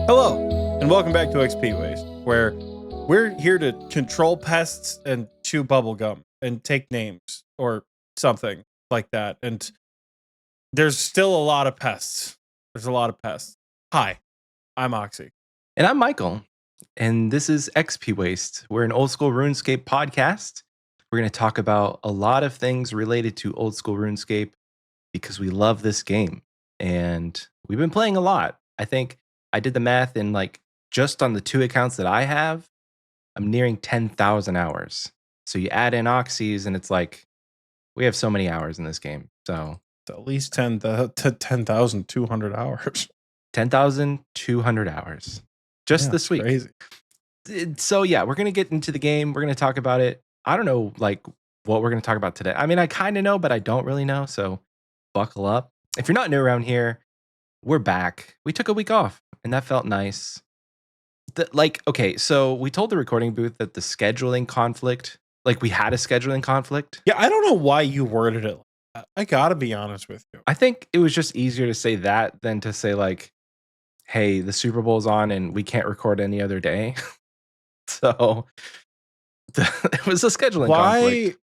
Hello, and welcome back to Xpwaste, where we're here to control pests and chew bubblegum and take names or something like that. And there's still a lot of pests. There's a lot of pests. Hi, I'm Oxie. And I'm Michael, and this is Xpwaste. We're an Old School Runescape podcast. We're going to talk about a lot of things related to Old School Runescape because we love this game. And we've been playing a lot. I think I did the math in just on the 2 accounts that I have, I'm nearing 10,000 hours. So you add in Oxies and it's like, we have so many hours in this game. So At least 10,200 hours. 10,200 hours just this week. Crazy. So yeah, we're going to get into the game. We're going to talk about it. I don't know what we're going to talk about today. I mean, I kind of know, but I don't really know. So buckle up. If you're not new around here, we're back. We took a week off and that felt nice. Okay, so we told the recording booth that the scheduling conflict, we had a scheduling conflict. Yeah, I don't know why you worded it like that. I gotta be honest with you. I think it was just easier to say that than to say hey, the Super Bowl's on and we can't record any other day. So it was a scheduling conflict.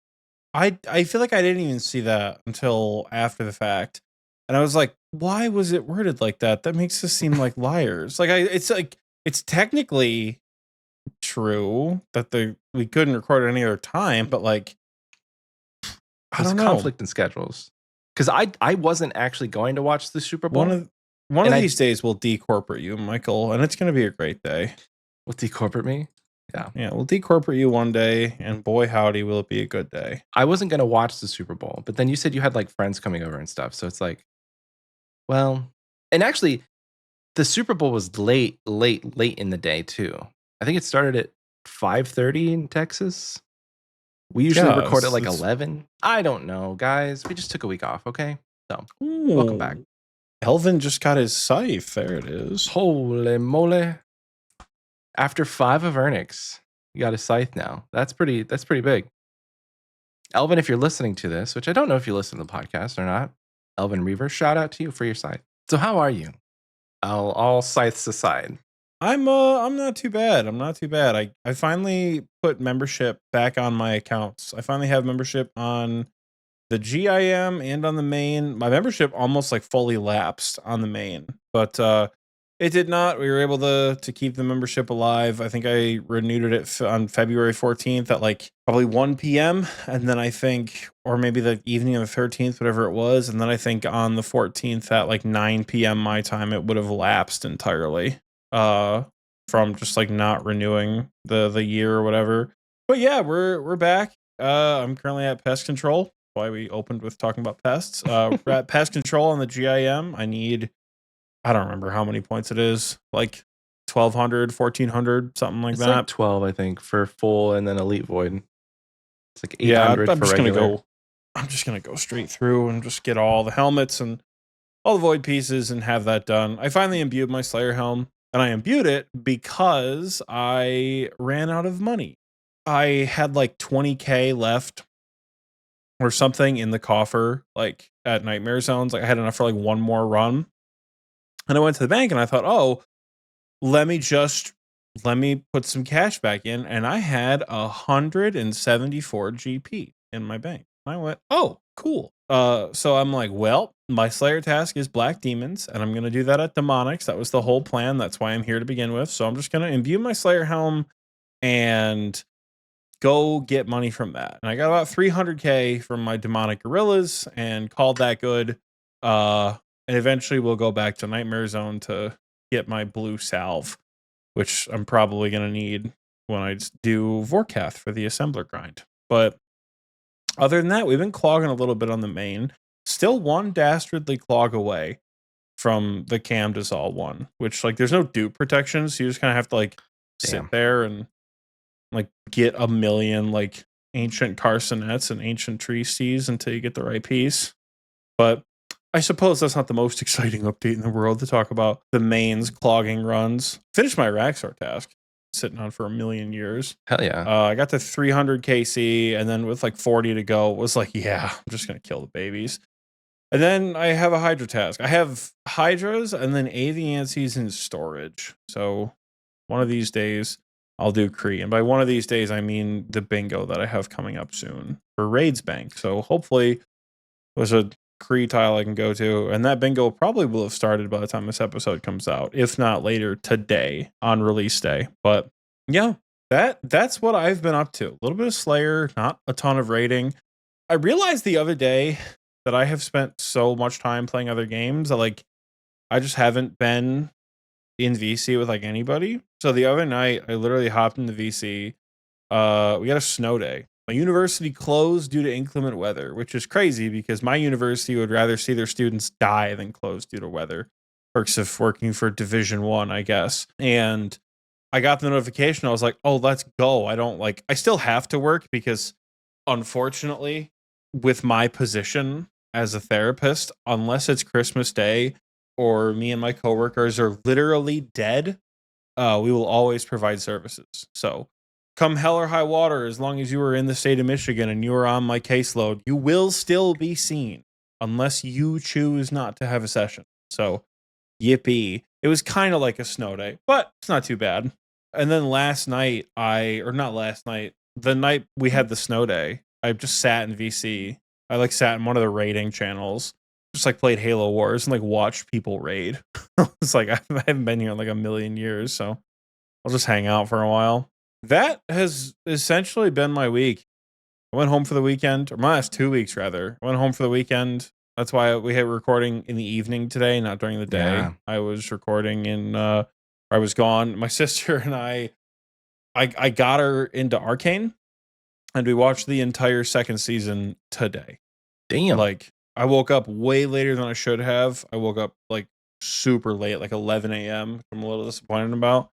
I feel like I didn't even see that until after the fact. And I was like, why was it worded like that? That makes us seem like liars. It's technically true that we couldn't record at any other time, but I don't know. Conflict in schedules. Because I wasn't actually going to watch the Super Bowl. One of these days we'll decorporate you, Michael, and it's going to be a great day. Will decorporate me? Yeah, we'll decorporate you one day, and boy howdy, will it be a good day. I wasn't going to watch the Super Bowl, but then you said you had friends coming over and stuff, so it's well, and actually, the Super Bowl was late in the day too. I think it started at 5:30 in Texas. We usually record at 11. I don't know, guys. We just took a week off, okay? So, welcome back. Elvin just got his scythe. There it is. Holy moly. After 5 of Ernix, you got a scythe now. That's pretty big. Elvin, if you're listening to this, which I don't know if you listen to the podcast or not, Elvin Reaver, shout out to you for your scythe. So how are you? All scythes aside. I'm not too bad. I finally put membership back on my accounts. I finally have membership on the GIM and on the main. My membership almost fully lapsed on the main, but it did not. We were able to keep the membership alive. I think I renewed it on February 14th at probably 1 p.m. And then I think, or maybe the evening of the 13th, whatever it was. And then I think on the 14th at 9 p.m. my time, it would have lapsed entirely from just not renewing the year or whatever. But yeah, we're back. I'm currently at pest control. Why we opened with talking about pests. We're at pest control on the GIM. I don't remember how many points it is, 1,200, 1,400, something like that. 12, I think, for full, and then elite void. It's 800 for regular. I'm just gonna go straight through and just get all the helmets and all the void pieces and have that done. I finally imbued my Slayer helm, and I imbued it because I ran out of money. I had 20k left or something in the coffer, at Nightmare Zones. I had enough for one more run. And I went to the bank and I thought, oh, let me put some cash back in. And I had 174 GP in my bank. And I went, oh, cool. So I'm like, well, my Slayer task is Black Demons, and I'm going to do that at Demonics. That was the whole plan. That's why I'm here to begin with. So I'm just going to imbue my Slayer helm and go get money from that. And I got about 300k from my Demonic Gorillas and called that good. And eventually we'll go back to Nightmare Zone to get my blue salve, which I'm probably going to need when I do Vorkath for the assembler grind. But other than that, we've been clogging a little bit on the main. Still one dastardly clog away from the Cam Dissolve one, which there's no dupe protection, so you just kind of have to sit there and get a million ancient Carsonettes and ancient Treesties until you get the right piece. But I suppose that's not the most exciting update in the world to talk about the main's clogging runs. Finished my Raxor task, sitting on for a million years. Hell yeah. I got to 300 KC, and then with 40 to go, was yeah, I'm just going to kill the babies. And then I have a Hydra task. I have Hydras and then Aviansies in storage. So one of these days I'll do Kree. And by one of these days, I mean the bingo that I have coming up soon for Raids Bank. So hopefully there's a Kree tile I can go to. And that bingo probably will have started by the time this episode comes out, if not later today on release day. But yeah, that's what I've been up to. A little bit of Slayer, not a ton of raiding. I realized the other day that I have spent so much time playing other games that like I just haven't been in VC with like anybody. So the other night I literally hopped into VC. We got a snow day. My university closed due to inclement weather, which is crazy because my university would rather see their students die than close due to weather. Perks of working for Division 1, I guess. And I got the notification. I was like, "Oh, let's go." I still have to work because unfortunately, with my position as a therapist, unless it's Christmas Day or me and my coworkers are literally dead, we will always provide services. So, come hell or high water, as long as you are in the state of Michigan and you are on my caseload, you will still be seen unless you choose not to have a session. So, yippee. It was kind of like a snow day, but it's not too bad. And then last night, or not last night, the night we had the snow day, I just sat in VC. I like sat in one of the raiding channels, just like played Halo Wars and like watched people raid. It's like I haven't been here in like a million years, so I'll just hang out for a while. That has essentially been my week. I went home for the weekend, or my last 2 weeks rather. I went home for the weekend. That's why we had recording in the evening today, not during the day. Yeah. I was recording I was gone. My sister and I got her into Arcane, and we watched the entire second season today. Damn. Like I woke up way later than I should have. I woke up like super late, like 11 a.m. I'm a little disappointed about.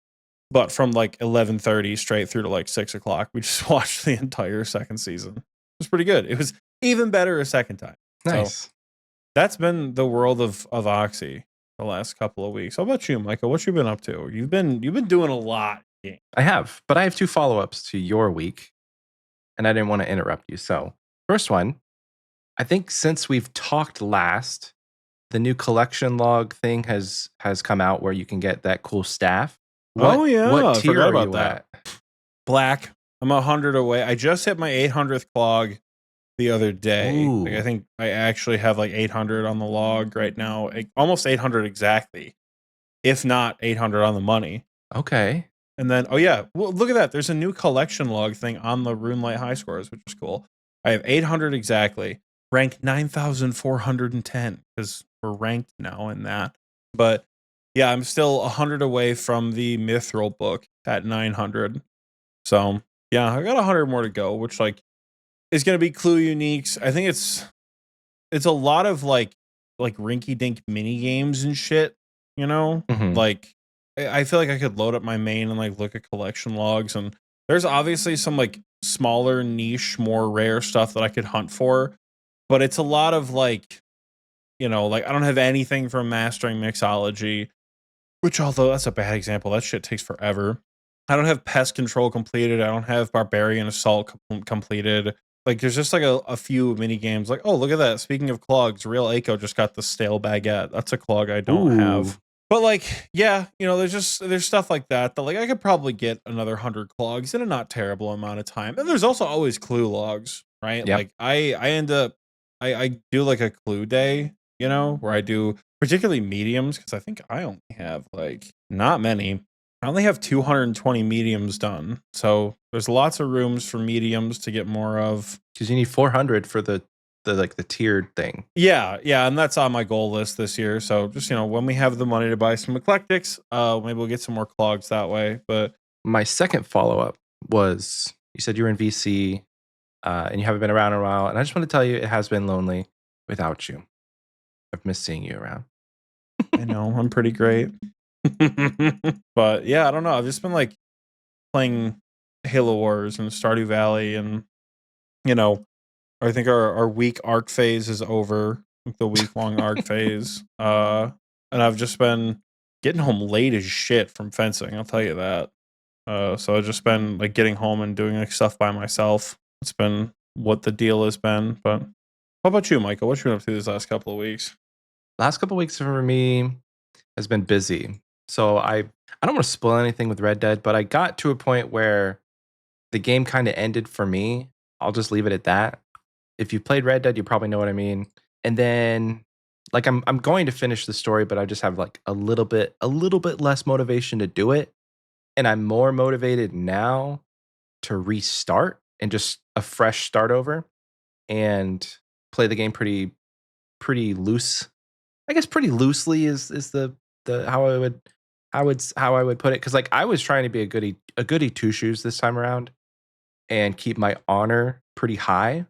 But from like 11:30 straight through to like 6 o'clock, we just watched the entire second season. It was pretty good. It was even better a second time. So Nice. that's been the world of Oxie the last couple of weeks. How about you, Michael? What you been up to? You've been doing a lot. I have, but I have two follow-ups to your week, and I didn't want to interrupt you. So, first one, I think since we've talked last, the new collection log thing has come out where you can get that cool staff. Oh yeah, What I tier forgot are about you that. at? Black. I'm 100 away. I just hit my 800th clog the other day. Like, I Ooh. think I actually have like 800 on the log right now, almost 800 exactly, if not 800 on the money. Okay. And then, oh yeah, well, look at that. There's a new collection log thing on the RuneLight high scores, which is cool. I have 800 exactly, rank 9,410 because we're ranked now in that. But yeah, I'm still 100 away from the Mithril book at 900. So yeah, I got 100 more to go, which like is going to be clue uniques. I think it's a lot of like rinky dink mini games and shit, you know? Mhm. Like I feel like I could load up my main and like look at collection logs, and there's obviously some like smaller niche, more rare stuff that I could hunt for, but it's a lot of like, like I don't have anything from mastering mixology, which although that's a bad example, that shit takes forever. I don't have pest control completed. I don't have barbarian assault completed. Like there's just like a few mini games. Like, oh, look at that. Speaking of clogs, Real Aiko just got the stale baguette. That's a clog I don't Ooh. have. But like, yeah, there's stuff like that like I could probably get another 100 clogs in a not terrible amount of time. And there's also always clue logs, right? Yep. Like I end up I do like a clue day, where I do particularly mediums, because I think I only have like not many. I only have 220 mediums done. So there's lots of rooms for mediums to get more of. Because you need 400 for the like the tiered thing. Yeah, and that's on my goal list this year. So just when we have the money to buy some eclectics, maybe we'll get some more clogs that way. But My second follow-up was you said you were in VC and you haven't been around in a while, and I just want to tell you it has been lonely without you. I've missed seeing you around. I know I'm pretty great. But yeah, I don't know. I've just been like playing Halo Wars and Stardew Valley, and I think our week arc phase is over, like the week long arc phase. And I've just been getting home late as shit from fencing. I'll tell you that. So I've just been like getting home and doing like stuff by myself. It's been what the deal has been, but How about you, Michael? What you been up to these last couple of weeks? Last couple weeks for me has been busy. So I don't want to spoil anything with Red Dead, but I got to a point where the game kind of ended for me. I'll just leave it at that. If you played Red Dead, you probably know what I mean. And then like I'm going to finish the story, but I just have like a little bit less motivation to do it. And I'm more motivated now to restart and just a fresh start over and play the game pretty loose. I guess pretty loosely is the how I would put it, cuz like I was trying to be a goody two shoes this time around and keep my honor pretty high,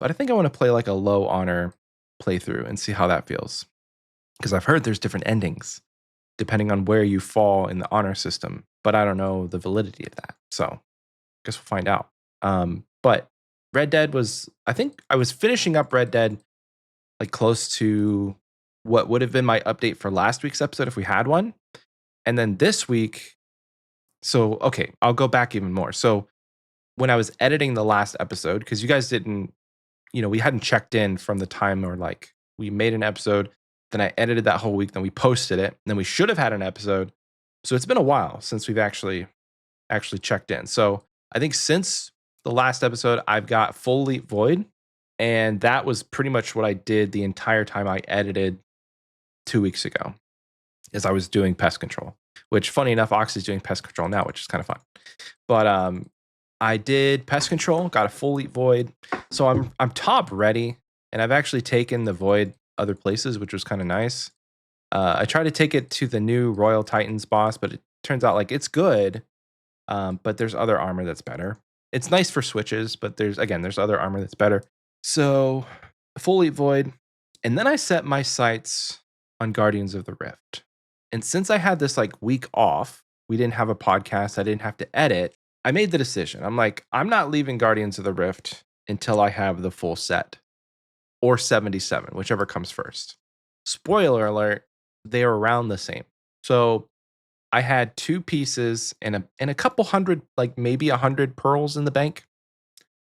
but I think I want to play like a low honor playthrough and see how that feels, because I've heard there's different endings depending on where you fall in the honor system, but I don't know the validity of that. So, guess we'll find out. But Red Dead was, I think I was finishing up Red Dead like close to what would have been my update for last week's episode if we had one. And then this week, so okay, I'll go back even more. So when I was editing the last episode, because you guys didn't, we hadn't checked in from the time, or like we made an episode, then I edited that whole week, then we posted it, and then we should have had an episode. So it's been a while since we've actually checked in. So I think since the last episode, I've got Full Leap Void, and that was pretty much what I did the entire time I edited 2 weeks ago, as I was doing pest control. Which, funny enough, Oxie's doing pest control now, which is kind of fun. But I did pest control, got a Full Leap Void, so I'm top ready, and I've actually taken the Void other places, which was kind of nice. I tried to take it to the new Royal Titans boss, but it turns out like it's good, but there's other armor that's better. It's nice for switches, but there's other armor that's better. So Full Leap Void, and then I set my sights on Guardians of the Rift. And since I had this like week off, we didn't have a podcast, I didn't have to edit. I made the decision. I'm like, I'm not leaving Guardians of the Rift until I have the full set, or 77, whichever comes first. Spoiler alert, they are around the same. So I had two pieces and a couple hundred, like maybe 100 pearls in the bank,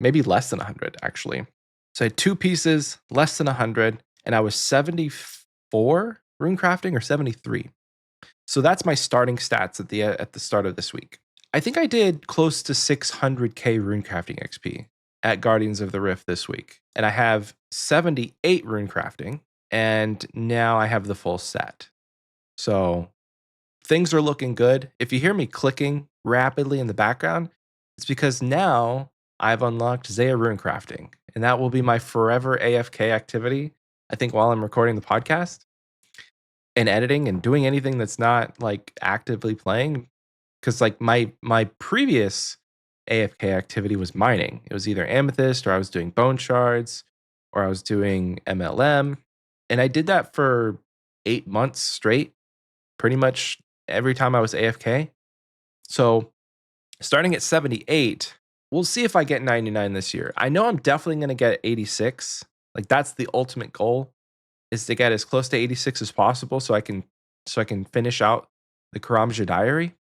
maybe less than 100 actually. So I had two pieces, less than 100, and I was 74 rune crafting, or 73. So that's my starting stats at the start of this week. I think I did close to 600k rune crafting XP at Guardians of the Rift this week, and I have 78 rune crafting, and now I have the full set. So things are looking good. If you hear me clicking rapidly in the background, it's because now I've unlocked Zaya rune crafting, and that will be my forever AFK activity, I think, while I'm recording the podcast and editing and doing anything that's not like actively playing. Because like my previous AFK activity was mining. It was either amethyst, or I was doing bone shards, or I was doing MLM. And I did that for 8 months straight, pretty much every time I was AFK. So starting at 78, we'll see if I get 99 this year. I know I'm definitely going to get 86. Like that's the ultimate goal, is to get as close to 86 as possible so I can finish out the Karamja diary.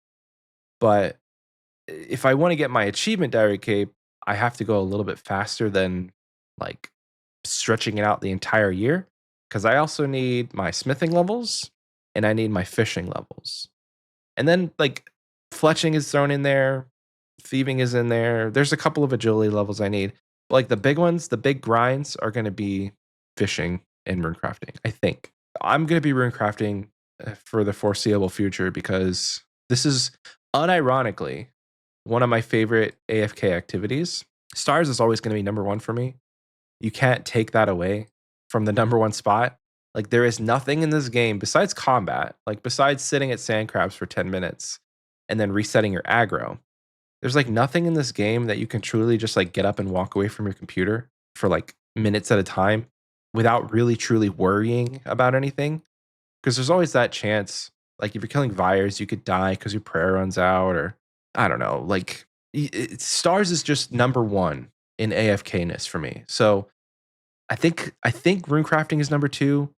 But if I want to get my achievement diary cape, I have to go a little bit faster than like stretching it out the entire year, because I also need my smithing levels and I need my fishing levels. And then like fletching is thrown in there, thieving is in there. There's a couple of agility levels I need. But like the big ones, the big grinds are going to be fishing and rune crafting. I think I'm going to be rune crafting for the foreseeable future, because this is unironically one of my favorite AFK activities. Stars is always going to be number one for me. You can't take that away from the number one spot. Like there is nothing in this game besides combat, like besides sitting at sand crabs for 10 minutes and then resetting your aggro. There's like nothing in this game that you can truly just like get up and walk away from your computer for like minutes at a time without really truly worrying about anything. Because there's always that chance, like if you're killing Vyres, you could die because your prayer runs out, or I don't know. Like Stars is just number one in AFK-ness for me. So I think rune crafting is number two,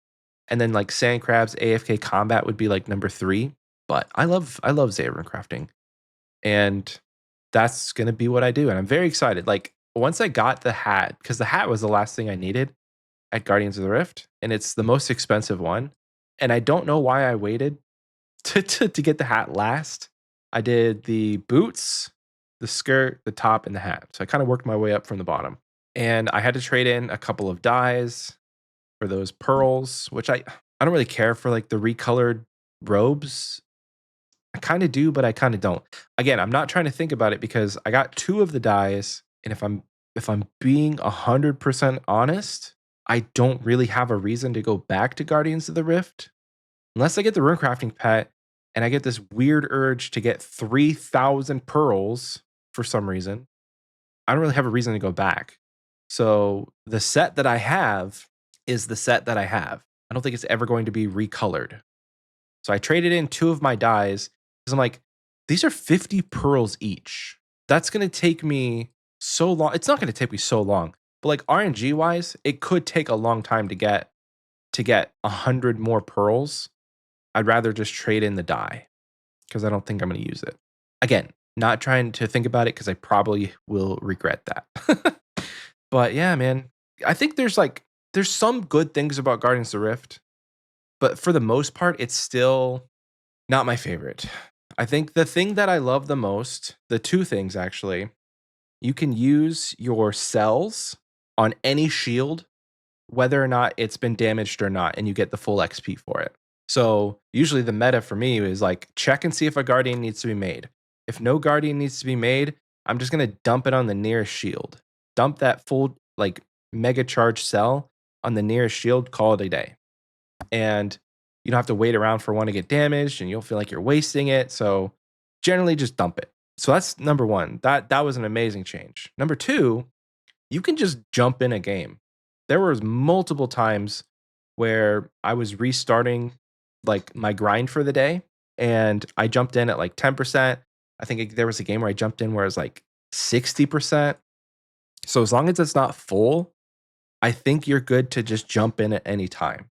and then like sand crabs AFK combat would be like number three. But I love Zaya rune crafting, and that's gonna be what I do, and I'm very excited. Like once I got the hat, because the hat was the last thing I needed, at Guardians of the Rift, and it's the most expensive one. And I don't know why I waited to get the hat last. I did the boots, the skirt, the top, and the hat. So I kind of worked my way up from the bottom. And I had to trade in a couple of dyes for those pearls, which I don't really care for like the recolored robes. I kind of do, but I kind of don't. Again, I'm not trying to think about it because I got 2 of the dyes, and if I'm being 100% honest, I don't really have a reason to go back to Guardians of the Rift unless I get the rune crafting pet and I get this weird urge to get 3,000 pearls for some reason. I don't really have a reason to go back. So the set that I have is the set that I have. I don't think it's ever going to be recolored. So I traded in 2 of my dyes because I'm like, these are 50 pearls each. That's going to take me so long. It's not going to take me so long, but like RNG wise, it could take a long time to get 100 more pearls. I'd rather just trade in the dye because I don't think I'm going to use it. Again, not trying to think about it because I probably will regret that. But yeah, man, I think there's some good things about Guardians of the Rift, but for the most part, it's still not my favorite. I think the thing that I love the most, the 2 things actually, you can use your cells on any shield, whether or not it's been damaged or not, and you get the full XP for it. So usually the meta for me is like check and see if a guardian needs to be made. If no guardian needs to be made, I'm just gonna dump it on the nearest shield. Dump that full like mega charge cell on the nearest shield, call it a day. And you don't have to wait around for one to get damaged and you'll feel like you're wasting it. So generally just dump it. So that's number 1. That was an amazing change. Number 2, you can just jump in a game. There was multiple times where I was restarting like my grind for the day and I jumped in at like 10%. I think there was a game where I jumped in where it was like 60%. So as long as it's not full, I think you're good to just jump in at any time.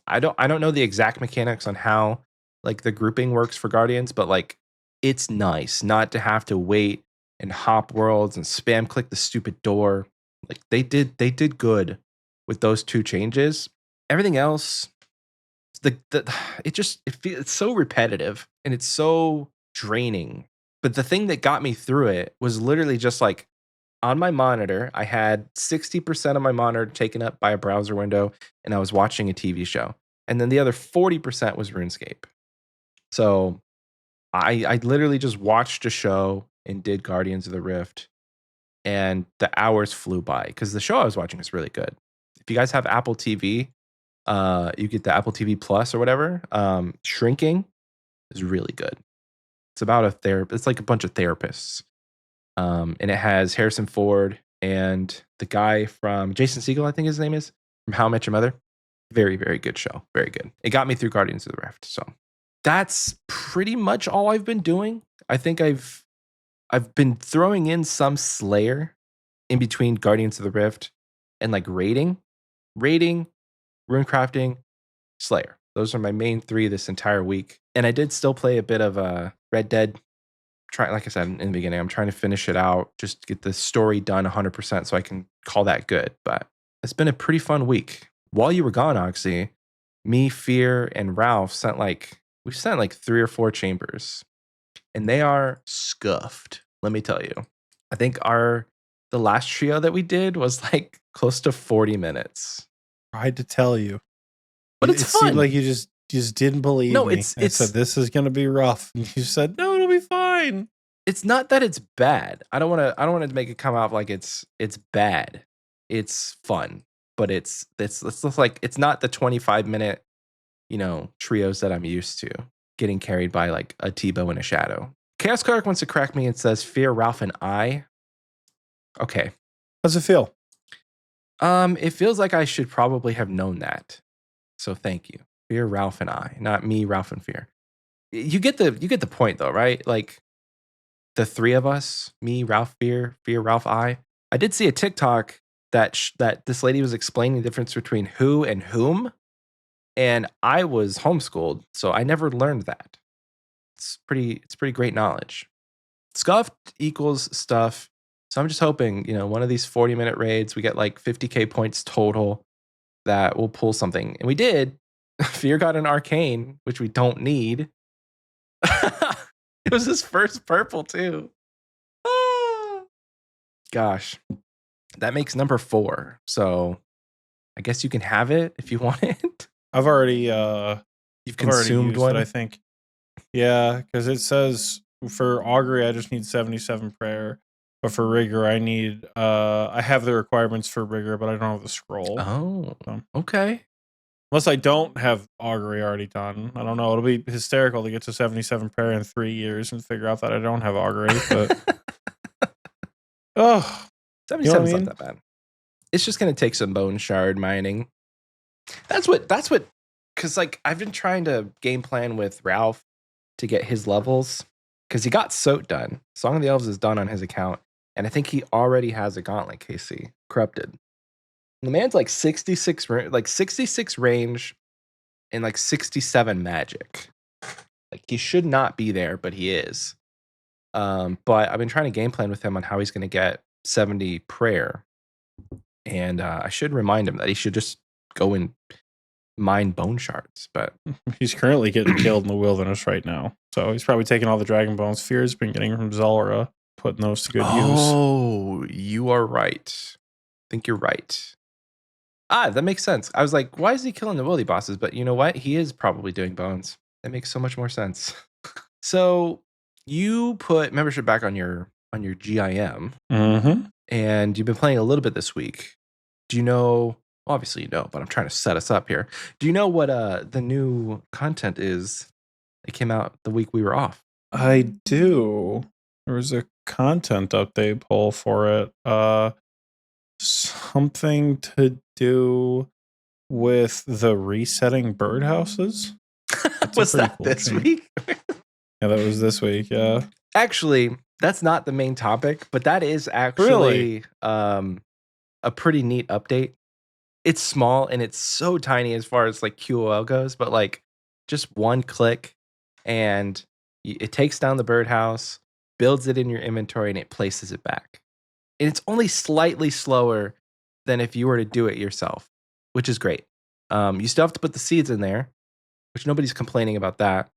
I don't know the exact mechanics on how like the grouping works for Guardians, but like it's nice not to have to wait and hop worlds and spam click the stupid door. Like they did good with those 2 changes. Everything else, it's so repetitive and it's so draining. But the thing that got me through it was literally just like on my monitor, I had 60% of my monitor taken up by a browser window and I was watching a TV show. And then the other 40% was RuneScape. So I literally just watched a show and did Guardians of the Rift and the hours flew by because the show I was watching was really good. If you guys have Apple TV, you get the Apple TV Plus or whatever. Shrinking is really good. It's about a therapist. It's like a bunch of therapists. And it has Harrison Ford and the guy from Jason Segel, I think his name is, from How I Met Your Mother. Very, very good show. Very good. It got me through Guardians of the Rift. So that's pretty much all I've been doing. I think I've been throwing in some Slayer in between Guardians of the Rift and like raiding, rune crafting, Slayer. Those are my main 3 this entire week. And I did still play a bit of Red Dead. Like I said in the beginning, I'm trying to finish it out, just get the story done 100% so I can call that good. But it's been a pretty fun week. While you were gone, Oxie, me, Fear, and Ralph sent like 3 or 4 chambers, and they are scuffed. Let me tell you. I think the last trio that we did was like close to 40 minutes. Tried to tell you, but it's it fun. seemed like you just didn't believe no, me. I said this is gonna be rough. And you said no, it'll be fine. It's not that it's bad. I don't want to make it come out like it's bad. It's fun, but it's like it's not the 25-minute, trios that I'm used to getting carried by like a T-bow and a shadow. Chaos Cleric wants to correct me and says Fear, Ralph, and I. Okay. How's it feel? It feels like I should probably have known that. So thank you. Fear, Ralph, and I, not me, Ralph, and Fear. You get the point though, right? Like the 3 of us, me, Ralph, Fear, Ralph, I. I did see a TikTok that this lady was explaining the difference between who and whom, and I was homeschooled, so I never learned that. It's pretty great knowledge. Scuffed equals stuff. So I'm just hoping, one of these 40-minute raids, we get like 50k points total. that we'll pull something. And we did. Fear got an arcane, which we don't need. It was his first purple too. Ah. Gosh. That makes number 4. So I guess you can have it if you want it. I've already You've I've already consumed used one. it, I think. Yeah, because it says for augury I just need 77 prayer, but for rigor I need I have the requirements for rigor, but I don't have the scroll. Oh, So, okay. unless I don't have augury already done, I don't know. It'll be hysterical to get to 77 prayer in 3 years and figure out that I don't have augury. But oh, you know what I 77's mean? not that bad. It's just gonna take some bone shard mining. That's what because like I've been trying to game plan with Ralph to get his levels because he got Soat done. Song of the Elves is done on his account, and I think he already has a gauntlet KC corrupted. And the man's like 66 range and like 67 magic. Like he should not be there, but he is. But I've been trying to game plan with him on how he's going to get 70 prayer, and I should remind him that he should just go and mine bone shards. But He's currently getting killed in the wilderness right now. So he's probably taking all the dragon bones Fear's been getting from Zelra, putting those to good use. Oh, you are right. I think you're right. That makes sense. I was like, why is he killing the wildy bosses? But you know what? He is probably doing bones. That makes so much more sense. So you put membership back on your GIM, Mm-hmm. and you've been playing a little bit this week. Do you know? Obviously, you know, but I'm trying to set us up here. Do you know what the new content is? It came out the week we were off. I do. There was a content update poll for it. Something to do with the resetting birdhouses. Was that cool this change. week? Yeah, that was this week. Yeah. Actually, that's not the main topic, but that is actually a pretty neat update. It's small and it's so tiny as far as like QOL goes, but like just one click and it takes down the birdhouse, builds it in your inventory, and it places it back. And it's only slightly slower than if you were to do it yourself, which is great. You still have to put the seeds in there, which nobody's complaining about that.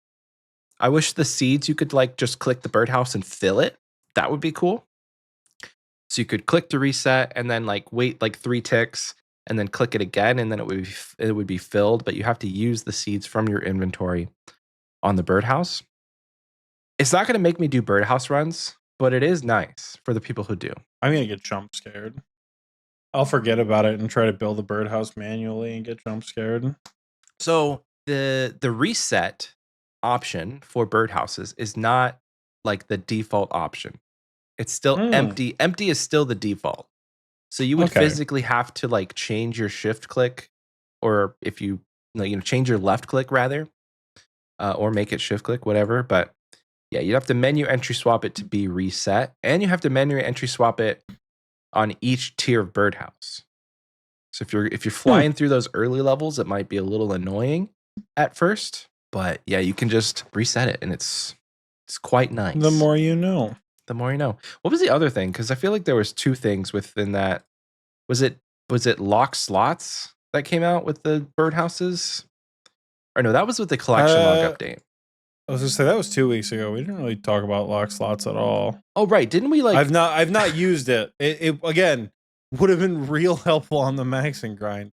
I wish the seeds you could like just click the birdhouse and fill it. That would be cool. So you could click to reset and then like wait like 3 ticks and then click it again and then it would be filled, but you have to use the seeds from your inventory on the birdhouse. It's not going to make me do birdhouse runs, but it is nice for the people who do. I'm gonna get jump scared. I'll forget about it and try to build a birdhouse manually and get jump scared. So the reset option for birdhouses is not like the default option. It's still empty. Empty is still the default. So you would physically have to like change your shift click, or if you change your left click rather, or make it shift click, whatever. But yeah, you'd have to menu entry swap it to be reset, and you have to menu entry swap it on each tier of birdhouse. So if you're flying through those early levels, it might be a little annoying at first, but yeah, you can just reset it, and it's quite nice. The more you know. The more you know. What was the other thing? Because I feel like there was 2 things within that. Was it lock slots that came out with the birdhouses? Or no, that was with the collection log update. I was gonna say that was 2 weeks ago. We didn't really talk about lock slots at all. Oh right, didn't we like? I've not used it. It again would have been real helpful on the maxing grind,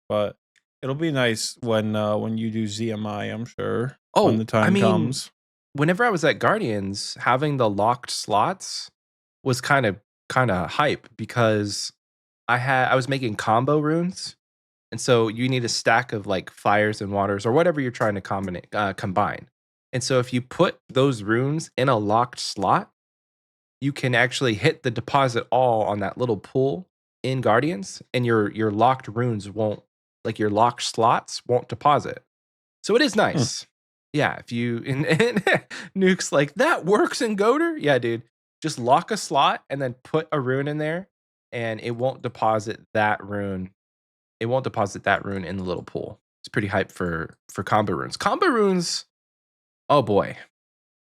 but it'll be nice when you do ZMI. I'm sure. Oh, when the time comes. Whenever I was at Guardians, having the locked slots was kind of hype because I was making combo runes, and so you need a stack of like fires and waters or whatever you're trying to combine. And so if you put those runes in a locked slot, you can actually hit the deposit all on that little pool in Guardians, and your locked runes won't, like your locked slots won't deposit. So it is nice. Yeah, if you and Nuke's like, that works in Goater? Yeah, dude. Just lock a slot and then put a rune in there, and it won't deposit that rune. It won't deposit that rune in the little pool. It's pretty hype for combo runes. Combo runes, oh boy.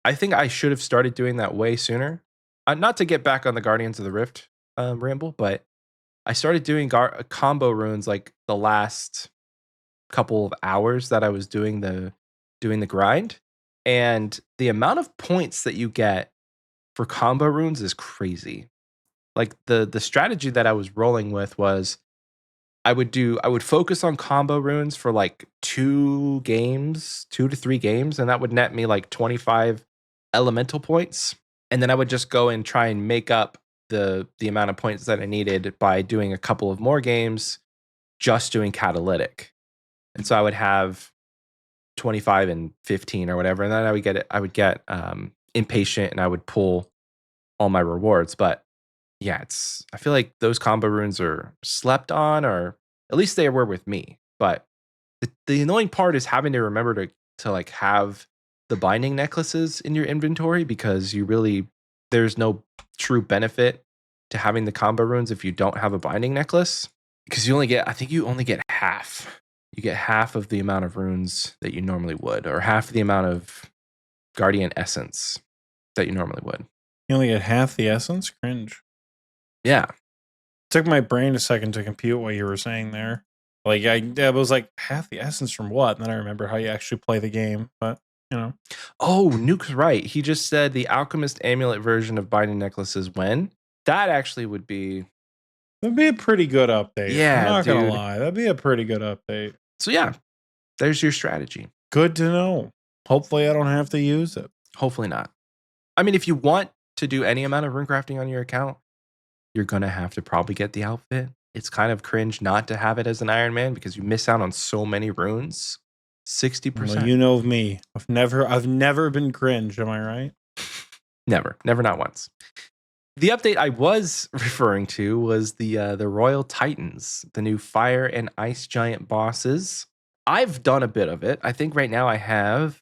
I think I should have started doing that way sooner. Not to get back on the Guardians of the Rift ramble, but I started doing combo runes like the last couple of hours that I was doing the grind, and the amount of points that you get for combo runes is crazy. Like the strategy that I was rolling with was I would focus on combo runes for like 2 to 3 games, and that would net me like 25 elemental points. And then I would just go and try and make up the amount of points that I needed by doing a couple of more games, just doing catalytic. And so I would have 25 and 15 or whatever, and then I would get impatient, and I would pull all my rewards. But yeah, I feel like those combo runes are slept on, or at least they were with me. But the annoying part is having to remember to like have the binding necklaces in your inventory, because there's no true benefit to having the combo runes if you don't have a binding necklace, because you only get half. You get half of the amount of runes that you normally would, or half the amount of guardian essence that you normally would. You only get half the essence? Cringe. Yeah. Took my brain a second to compute what you were saying there. Like I was like, half the essence from what? And then I remember how you actually play the game. But Oh, Nuke's right. He just said the alchemist amulet version of binding necklaces when? That actually would be. That'd be a pretty good update. Yeah, I'm not gonna dude. lie. That'd be a pretty good update. So yeah, there's your strategy. Good to know. Hopefully I don't have to use it. Hopefully not. I mean, if you want to do any amount of rune crafting on your account, you're gonna have to probably get the outfit. It's kind of cringe not to have it as an Iron Man, because you miss out on so many runes. 60%. Well, you know me. I've never been cringe, am I right? Never, not once. The update I was referring to was the Royal Titans, the new fire and ice giant bosses. I've done a bit of it. I think right now I have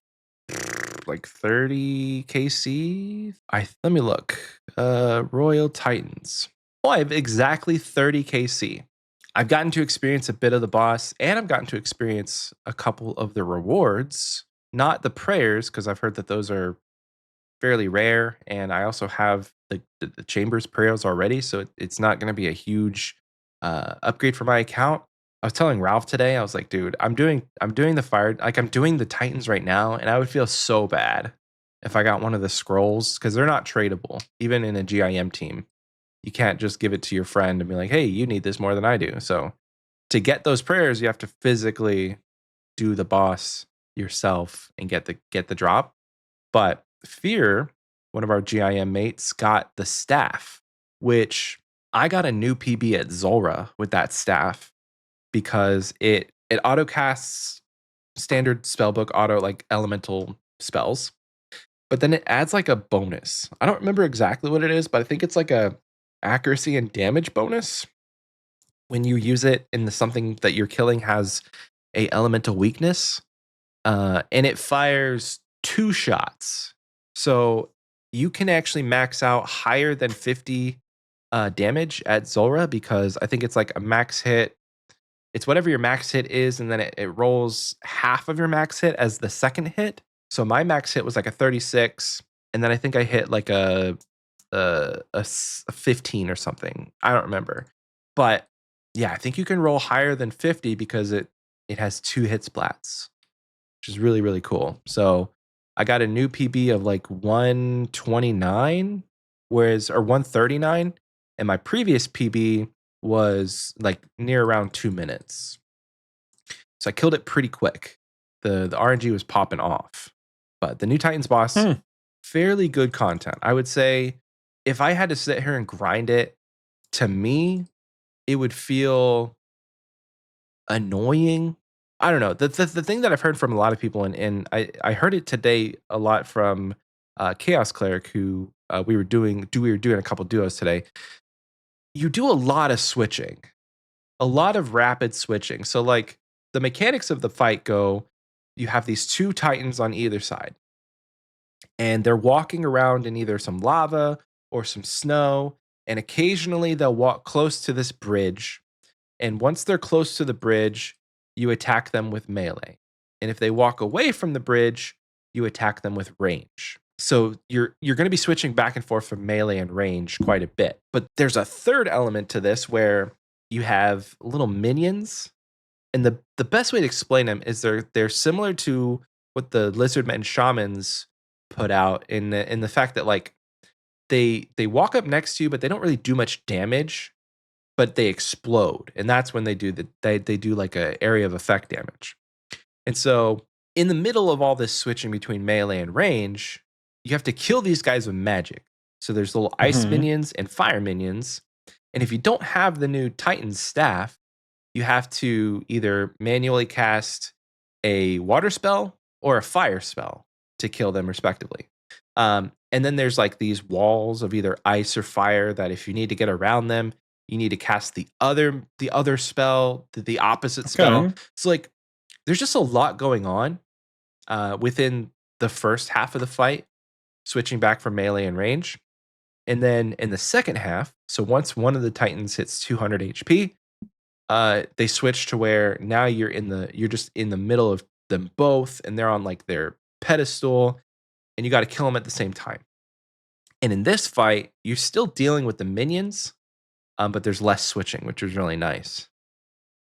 like 30 KC. Let me look. Royal Titans. Oh, I have exactly 30 KC. I've gotten to experience a bit of the boss, and I've gotten to experience a couple of the rewards. Not the prayers, because I've heard that those are fairly rare, and I also have the Chambers prayers already, so it's not going to be a huge upgrade for my account. I was telling Ralph today, I was like, dude, I'm doing the fire, like I'm doing the Titans right now, and I would feel so bad if I got one of the scrolls, because they're not tradable, even in a GIM team. You can't just give it to your friend and be like, hey, you need this more than I do. So to get those prayers, you have to physically do the boss yourself and get the drop. But Fear, one of our GIM mates, got the staff, which I got a new PB at Zulrah with that staff, because it auto casts standard spellbook auto like elemental spells, but then it adds like a bonus. I don't remember exactly what it is, but I think it's like a accuracy and damage bonus when you use it in something that you're killing has a elemental weakness, and it fires 2 shots. So you can actually max out higher than 50 damage at Zulrah, because I think it's like a max hit. It's whatever your max hit is, and then it rolls half of your max hit as the second hit. So my max hit was like a 36, and then I think I hit like a 15 or something. I don't remember. But yeah, I think you can roll higher than 50 because it has 2 hit splats, which is really, really cool. So I got a new PB of like 129, or 139, and my previous PB was like near around 2 minutes. So I killed it pretty quick. The RNG was popping off. But the new Titans boss, fairly good content. I would say if I had to sit here and grind it, to me, it would feel annoying. I don't know. The thing that I've heard from a lot of people, and I heard it today a lot from Chaos Cleric, who we were doing a couple duos today. You do a lot of switching, a lot of rapid switching. So like the mechanics of the fight go, you have these 2 Titans on either side, and they're walking around in either some lava or some snow, and occasionally they'll walk close to this bridge. And once they're close to the bridge, you attack them with melee. And if they walk away from the bridge, you attack them with range. So you're going to be switching back and forth from melee and range quite a bit. But there's a third element to this where you have little minions, and the best way to explain them is they're similar to what the lizardmen shamans put out in the fact that like they walk up next to you, but they don't really do much damage, but they explode, and that's when they do they do like a area of effect damage. And so in the middle of all this switching between melee and range, you have to kill these guys with magic. So there's little ice Mhm. minions and fire minions. And if you don't have the new Titan staff, you have to either manually cast a water spell or a fire spell to kill them respectively. And then there's like these walls of either ice or fire that if you need to get around them, you need to cast the other spell, the opposite spell. Okay. So like there's just a lot going on within the first half of the fight, switching back from melee and range. And then in the second half, so once one of the Titans hits 200 HP, they switch to where now you're just in the middle of them both, and they're on like their pedestal, and you got to kill them at the same time. And in this fight, you're still dealing with the minions, but there's less switching, which is really nice.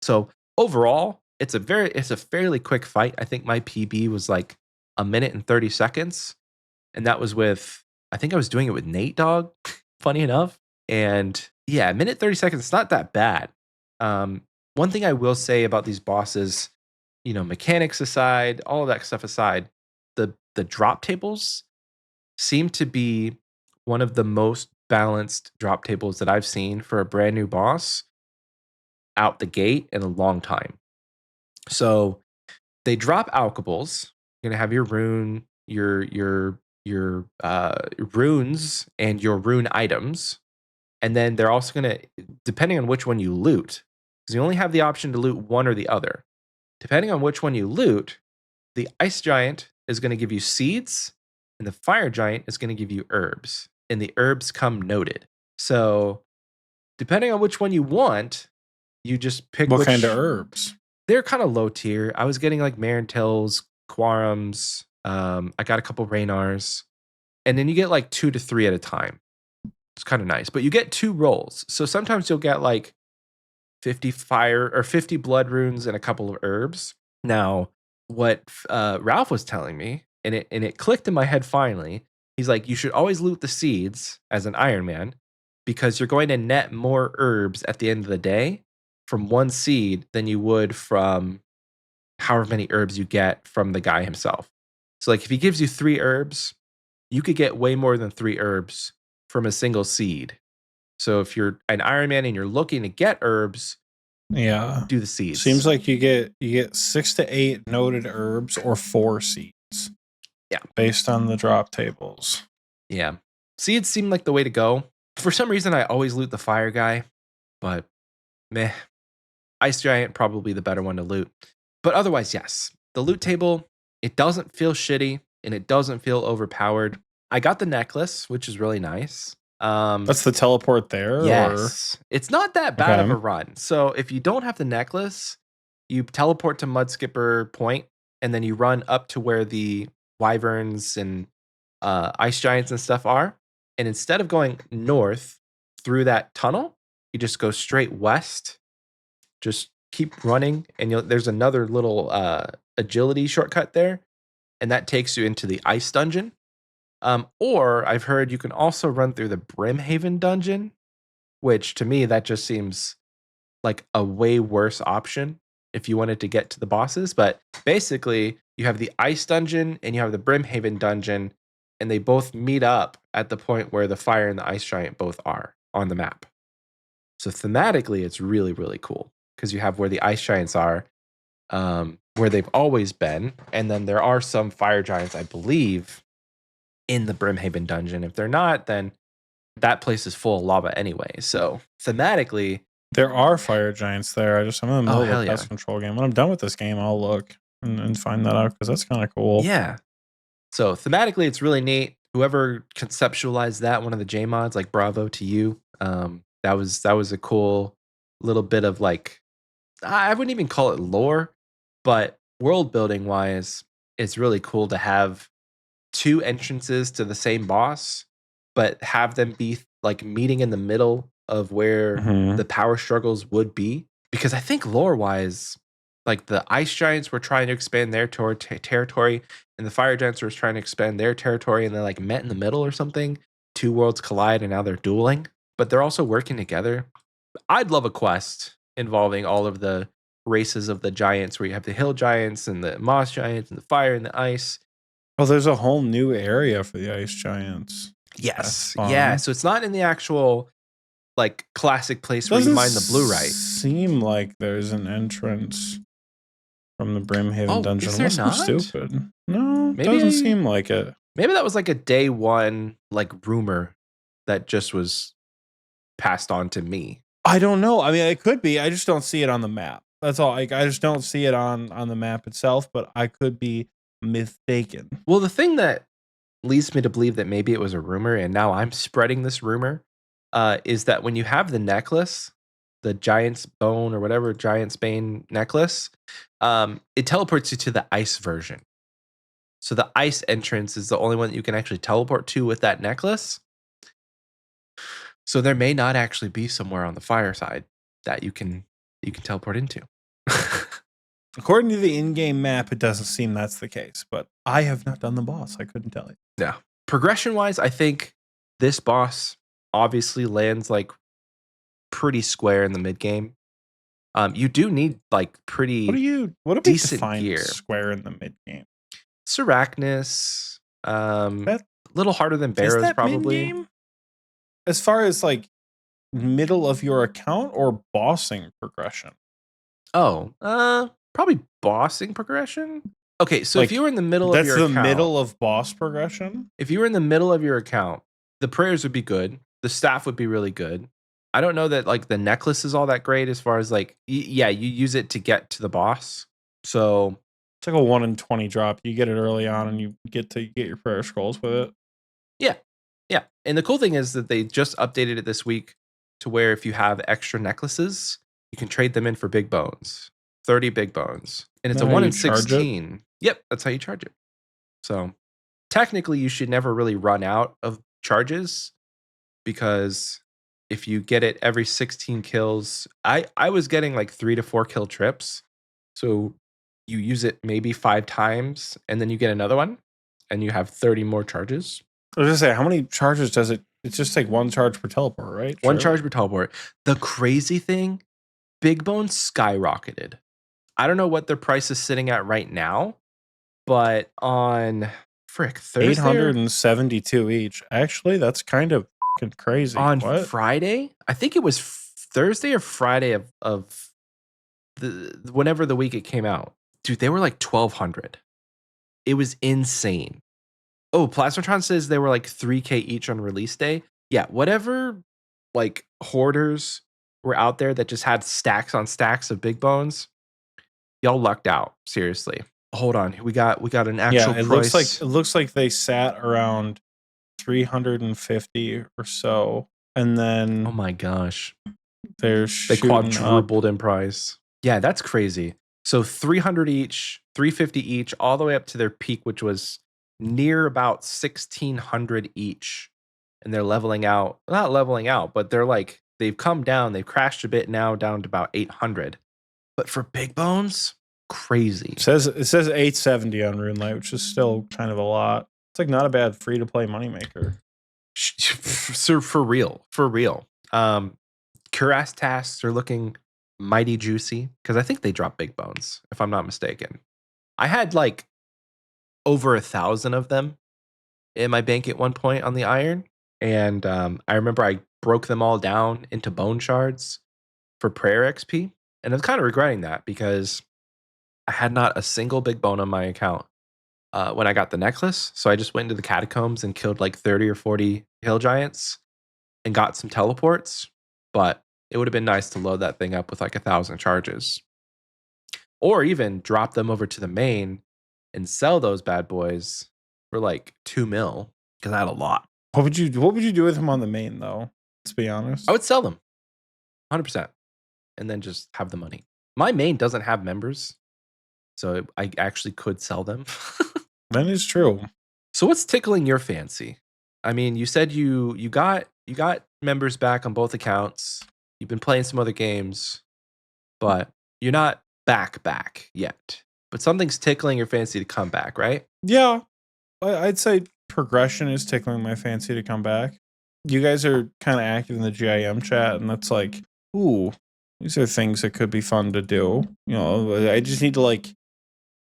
So overall, it's a fairly quick fight. I think my PB was like a minute and 30 seconds. And that was with I think I was doing it with Nate Dog, funny enough. And yeah, a minute 30 seconds, it's not that bad. One thing I will say about these bosses, mechanics aside, all of that stuff aside, the drop tables seem to be one of the most balanced drop tables that I've seen for a brand new boss out the gate in a long time. So they drop alchables. You're gonna have your rune, your runes, and your rune items, and then they're also gonna, depending on which one you loot, because you only have the option to loot one or the other. Depending on which one you loot, the ice giant is gonna give you seeds, and the fire giant is gonna give you herbs, and the herbs come noted. So depending on which one you want, you just pick What kind of which. herbs? They're kind of low tier. I was getting like Marintils, Quarums. I got a couple Raynars, and then you get like 2 to 3 at a time. It's kind of nice, but you get 2 rolls. So sometimes you'll get like 50 fire or 50 blood runes and a couple of herbs. Now, what Ralph was telling me, and it clicked in my head finally. He's like, you should always loot the seeds as an Iron Man because you're going to net more herbs at the end of the day from one seed than you would from however many herbs you get from the guy himself. So like if he gives you 3 herbs, you could get way more than 3 herbs from a single seed. So if you're an Iron Man and you're looking to get herbs, Yeah. do the seeds. Seems like you get 6 to 8 noted herbs or 4 seeds. Yeah. Based on the drop tables. Yeah. Seeds seem like the way to go. For some reason I always loot the fire guy, but meh. Ice Giant probably the better one to loot. But otherwise, yes. The loot table, it doesn't feel shitty and it doesn't feel overpowered. I got the necklace, which is really nice. That's the teleport there? Yes. It's not that bad of Okay. a run. So if you don't have the necklace, you teleport to Mudskipper Point and then you run up to where the wyverns and ice giants and stuff are. And instead of going north through that tunnel, you just go straight west. Just keep running, and there's another little agility shortcut there, and that takes you into the ice dungeon. Or I've heard you can also run through the Brimhaven dungeon, which to me that just seems like a way worse option if you wanted to get to the bosses. But basically, you have the ice dungeon and you have the Brimhaven dungeon, and they both meet up at the point where the fire and the ice giant both are on the map. So thematically, it's really, really cool because you have where the ice giants are, where they've always been, and then there are some fire giants, I believe, in the Brimhaven dungeon. If they're not, then that place is full of lava anyway. So thematically, There are fire giants there. I'm in the middle of hell a yeah. pest control game. When I'm done with this game, I'll look and find that out because that's kind of cool. Yeah. So thematically, it's really neat. Whoever conceptualized that, one of the J mods, like bravo to you. That was a cool little bit of like, I wouldn't even call it lore, but world building wise, it's really cool to have 2 entrances to the same boss, but have them be like meeting in the middle of where Mhm. the power struggles would be. Because I think lore-wise, like the ice giants were trying to expand their territory, and the fire giants were trying to expand their territory, and they like met in the middle or something. Two worlds collide, and now they're dueling. But they're also working together. I'd love a quest involving all of the races of the giants, where you have the hill giants and the moss giants and the fire and the ice. Oh, there's a whole new area for the ice giants. That's Yes, yeah. fun. So it's not in the actual like classic place where you Doesn't mine the blue right. seem like there's an entrance from the Brimhaven Oh, dungeon, is there unless I'm not? stupid. No, Maybe doesn't seem like it. maybe that was like a day one like rumor that just was passed on to me. I don't know. I mean, it could be. I just don't see it on the map. That's all. Like, I just don't see it on the map itself. But I could be mistaken. Well, the thing that leads me to believe that maybe it was a rumor, and now I'm spreading this rumor, is that when you have the necklace, the giant's bone or whatever giant's bane necklace, it teleports you to the ice version. So the ice entrance is the only one that you can actually teleport to with that necklace. So there may not actually be somewhere on the fire side that you can teleport into. According to the in-game map, it doesn't seem that's the case. But I have not done the boss. I couldn't tell you. Yeah. Progression wise, I think this boss obviously lands like pretty square in the mid game. You do need like pretty What do we decent define gear. square in the mid game? Arachnus, a little harder than Is Barrows that probably. mid-game? As far as like middle of your account or bossing progression? Oh, probably bossing progression. Okay, so if Like, you were in the middle of that's your the account, middle of boss progression? if you were in the middle of your account, the prayers would be good. The staff would be really good. I don't know that like the necklace is all that great as far as like yeah, you use it to get to the boss. So It's like a 1 in 20 drop. You get it early on and you get your prayer scrolls with it. yeah. Yeah. And the cool thing is that they just updated it this week to where if you have extra necklaces, you can trade them in for big bones. 30 big bones. And it's Is that a how 1 you in charge it? 16. Yep, that's how you charge it. So technically you should never really run out of charges, because if you get it every 16 kills, I was getting like 3 to 4 kill trips. So you use it maybe 5 times and then you get another one and you have 30 more charges. I was gonna say, how many charges does it? It's just like 1 charge per teleport, right? One charge per teleport. The crazy thing, Big Bone skyrocketed. I don't know what their price is sitting at right now, but on Thursday, 872 each. Actually, that's kind of fucking crazy. on What? Friday, I think it was Thursday or Friday of the whenever the week it came out. Dude, they were like 1,200. It was insane. Oh, Plasmatron says they were like 3K each on release day. Yeah, whatever like hoarders were out there that just had stacks on stacks of big bones, y'all lucked out. Seriously. Hold on. We got an actual Yeah, it price. looks like they sat around 350 or so. And then Oh my gosh. they're They shooting quadrupled in price. Yeah, that's crazy. So 300 each, 350 each, all the way up to their peak, which was near about 1,600 each. And they're leveling out, not leveling out, but they're like, they've come down, they've crashed a bit now down to about 800. But for big bones, crazy. It says 870 on Runelight, which is still kind of a lot. It's like not a bad free to play moneymaker. So for real. Cuirass tasks are looking mighty juicy because I think they drop big bones, if I'm not mistaken. I had like over 1,000 of them in my bank at one point on the iron. And I remember I broke them all down into bone shards for prayer XP. And I was kind of regretting that because I had not a single big bone on my account when I got the necklace. So I just went into the catacombs and killed like 30 or 40 hill giants and got some teleports. But it would have been nice to load that thing up with like 1,000 charges. Or even drop them over to the main and sell those bad boys for like 2 mil, because I had a lot. What would you do with him on the main though? Let's be honest. I would sell them 100% and then just have the money. My main doesn't have members, so I actually could sell them. That is true. So what's tickling your fancy? I mean, you said you got members back on both accounts. You've been playing some other games, but you're not back yet. But something's tickling your fancy to come back, right? Yeah, I'd say progression is tickling my fancy to come back. You guys are kind of active in the GIM chat, and that's like, ooh, these are things that could be fun to do. I just need to like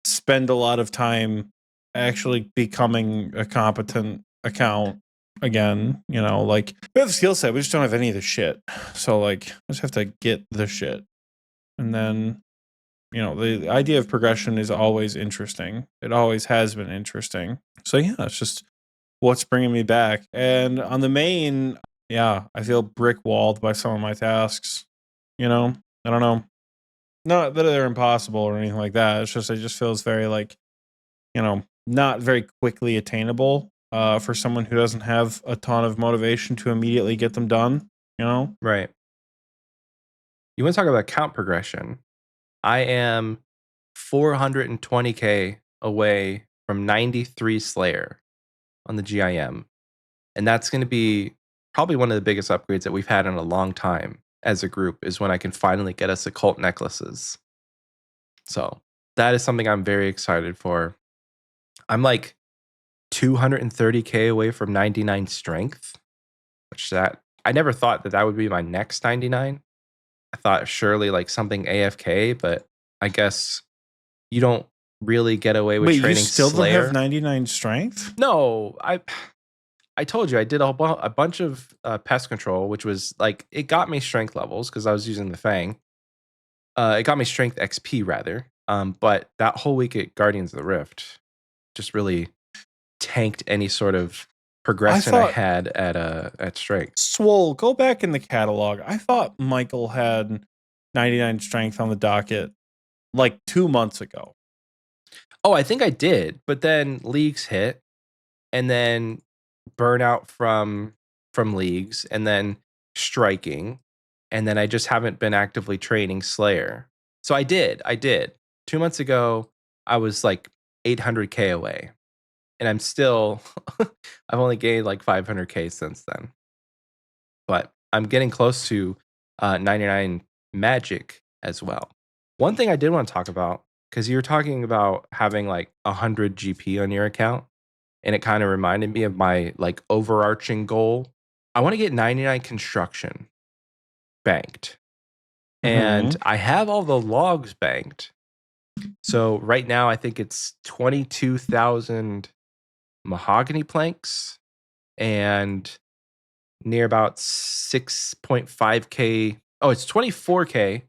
spend a lot of time actually becoming a competent account again. Like we have the skill set, we just don't have any of the shit. So like, I just have to get the shit, and then the idea of progression is always interesting. It always has been interesting. So yeah, it's just what's bringing me back. And on the main, yeah, I feel brick walled by some of my tasks. I don't know. Not that they're impossible or anything like that. It's just it just feels very like, not very quickly attainable for someone who doesn't have a ton of motivation to immediately get them done, you know? Right. You want to talk about count progression? I am 420k away from 93 Slayer on the GIM. And that's going to be probably one of the biggest upgrades that we've had in a long time as a group, is when I can finally get us occult necklaces. So that is something I'm very excited for. I'm like 230k away from 99 strength, which that I never thought that would be my next 99. I thought surely like something AFK, but I guess you don't really get away with Wait, you training still don't Slayer. have 99 strength? No, I told you I did a bunch of pest control, which was like, it got me strength levels because I was using the Fang. It got me strength XP rather. But that whole week at Guardians of the Rift just really tanked any sort of progression I thought- had at strength. Swole, go back in the catalog. I thought Michael had 99 strength on the docket like 2 months ago. Oh, I think I did, but then leagues hit, and then burnout from leagues, and then striking, and then I just haven't been actively training Slayer. So I did. 2 months ago, I was like 800k away, and I'm still I've only gained like 500k since then. But I'm getting close to 99 magic as well. One thing I did want to talk about, because you were talking about having like 100 GP on your account, and it kind of reminded me of my like overarching goal. I want to get 99 construction banked. And I have all the logs banked. So right now I think it's 22,000 mahogany planks and near about 6.5k. Oh, it's 24k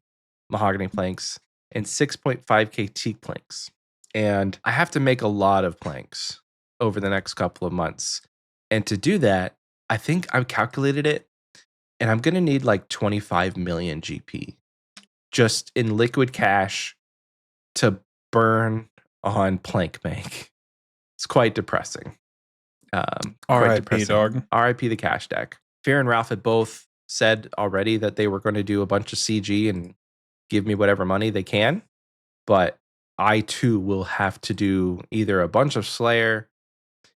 mahogany planks and 6.5k teak planks. And I have to make a lot of planks over the next couple of months. And to do that, I think I've calculated it, and I'm going to need like 25 million GP just in liquid cash to burn on plank bank. It's quite depressing. RIP, dog. RIP the cash deck. Fear and Ralph had both said already that they were going to do a bunch of CG and give me whatever money they can. But I too will have to do either a bunch of Slayer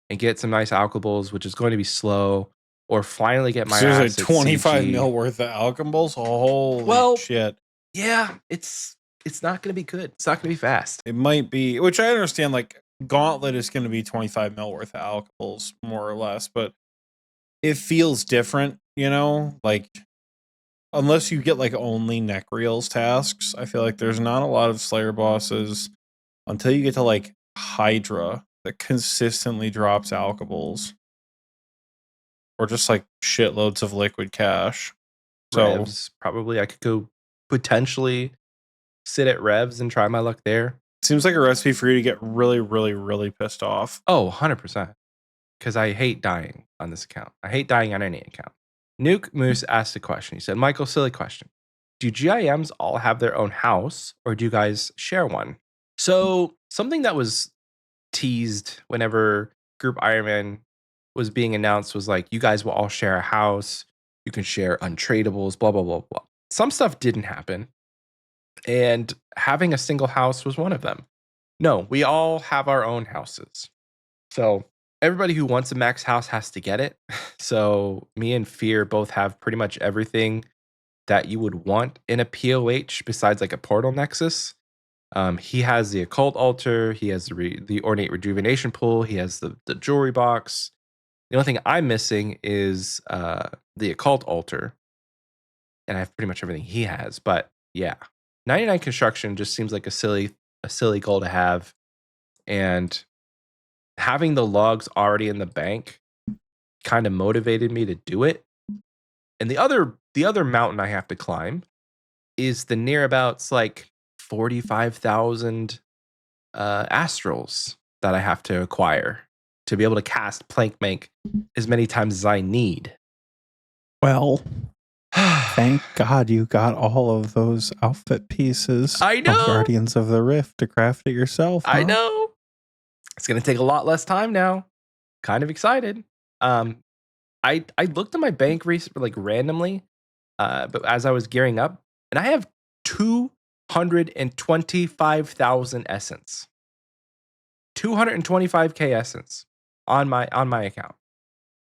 and get some nice alchemies, which is going to be slow, or finally get my ass Seriously, at 25 CG. mil worth of alchemies? Holy shit. Yeah, it's not going to be good. It's not going to be fast. It might be, which I understand, like, Gauntlet is going to be 25 mil worth of alchemies, more or less, but it feels different, like, unless you get like only neck reels tasks, I feel like there's not a lot of Slayer bosses until you get to like Hydra that consistently drops alchemies, or just like shitloads of liquid cash. So Revs, probably I could go potentially sit at Revs and try my luck there. seems like a recipe for you to get really, really, really pissed off. Oh, 100%. Because I hate dying on this account. I hate dying on any account. Nuke Moose asked a question. He said, Michael, silly question. Do GIMs all have their own house, or do you guys share one? So something that was teased whenever Group Ironman was being announced was like, you guys will all share a house. You can share untradables, blah, blah, blah, blah. Some stuff didn't happen. And having a single house was one of them. No, we all have our own houses. So everybody who wants a max house has to get it. So me and Fear both have pretty much everything that you would want in a POH besides like a portal nexus. He has the occult altar. He has the ornate rejuvenation pool. He has the jewelry box. The only thing I'm missing is the occult altar, and I have pretty much everything he has. But yeah, 99 construction just seems like a silly goal to have, and having the logs already in the bank kind of motivated me to do it. And the other mountain I have to climb is the nearabouts like 45,000 astrals that I have to acquire to be able to cast Plank Make as many times as I need. Well, thank God you got all of those outfit pieces I know. from Guardians of the Rift to craft it yourself. I huh? know. It's gonna take a lot less time now. Kind of excited. I looked at my bank like randomly, but as I was gearing up, and I have 225,000 essence. 225k essence on my account.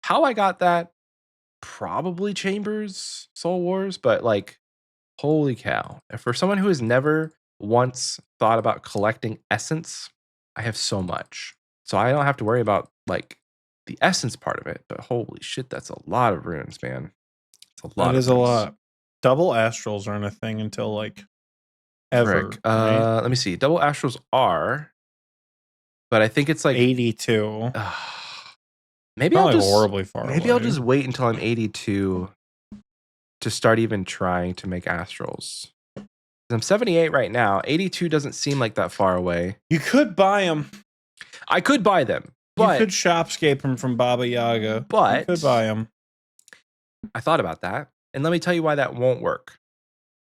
How I got that? Probably Chambers, Soul Wars, but like, holy cow! For someone who has never once thought about collecting essence, I have so much, so I don't have to worry about like the essence part of it. But holy shit, that's a lot of runes, man. It's a lot. That of is a runes. lot. Double astrals aren't a thing until like ever. Frick. Right? Let me see. Double astrals are, but I think it's like 82. Maybe Not I'll like just horribly far maybe I'll away. just wait until I'm 82 to start even trying to make astrals. I'm 78 right now. 82 doesn't seem like that far away. You could buy them. I could buy them, but you could shopscape them from Baba Yaga. But you could buy them. I thought about that, and let me tell you why that won't work.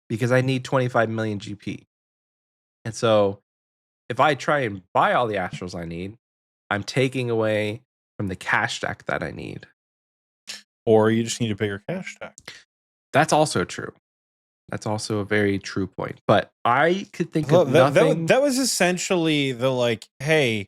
Because I need 25 million GP, and so if I try and buy all the astrals I need, I'm taking away from the cash stack that I need. Or you just need a bigger cash stack. That's also true. That's also a very true point. But I could think Look, of nothing. That was essentially the like, hey,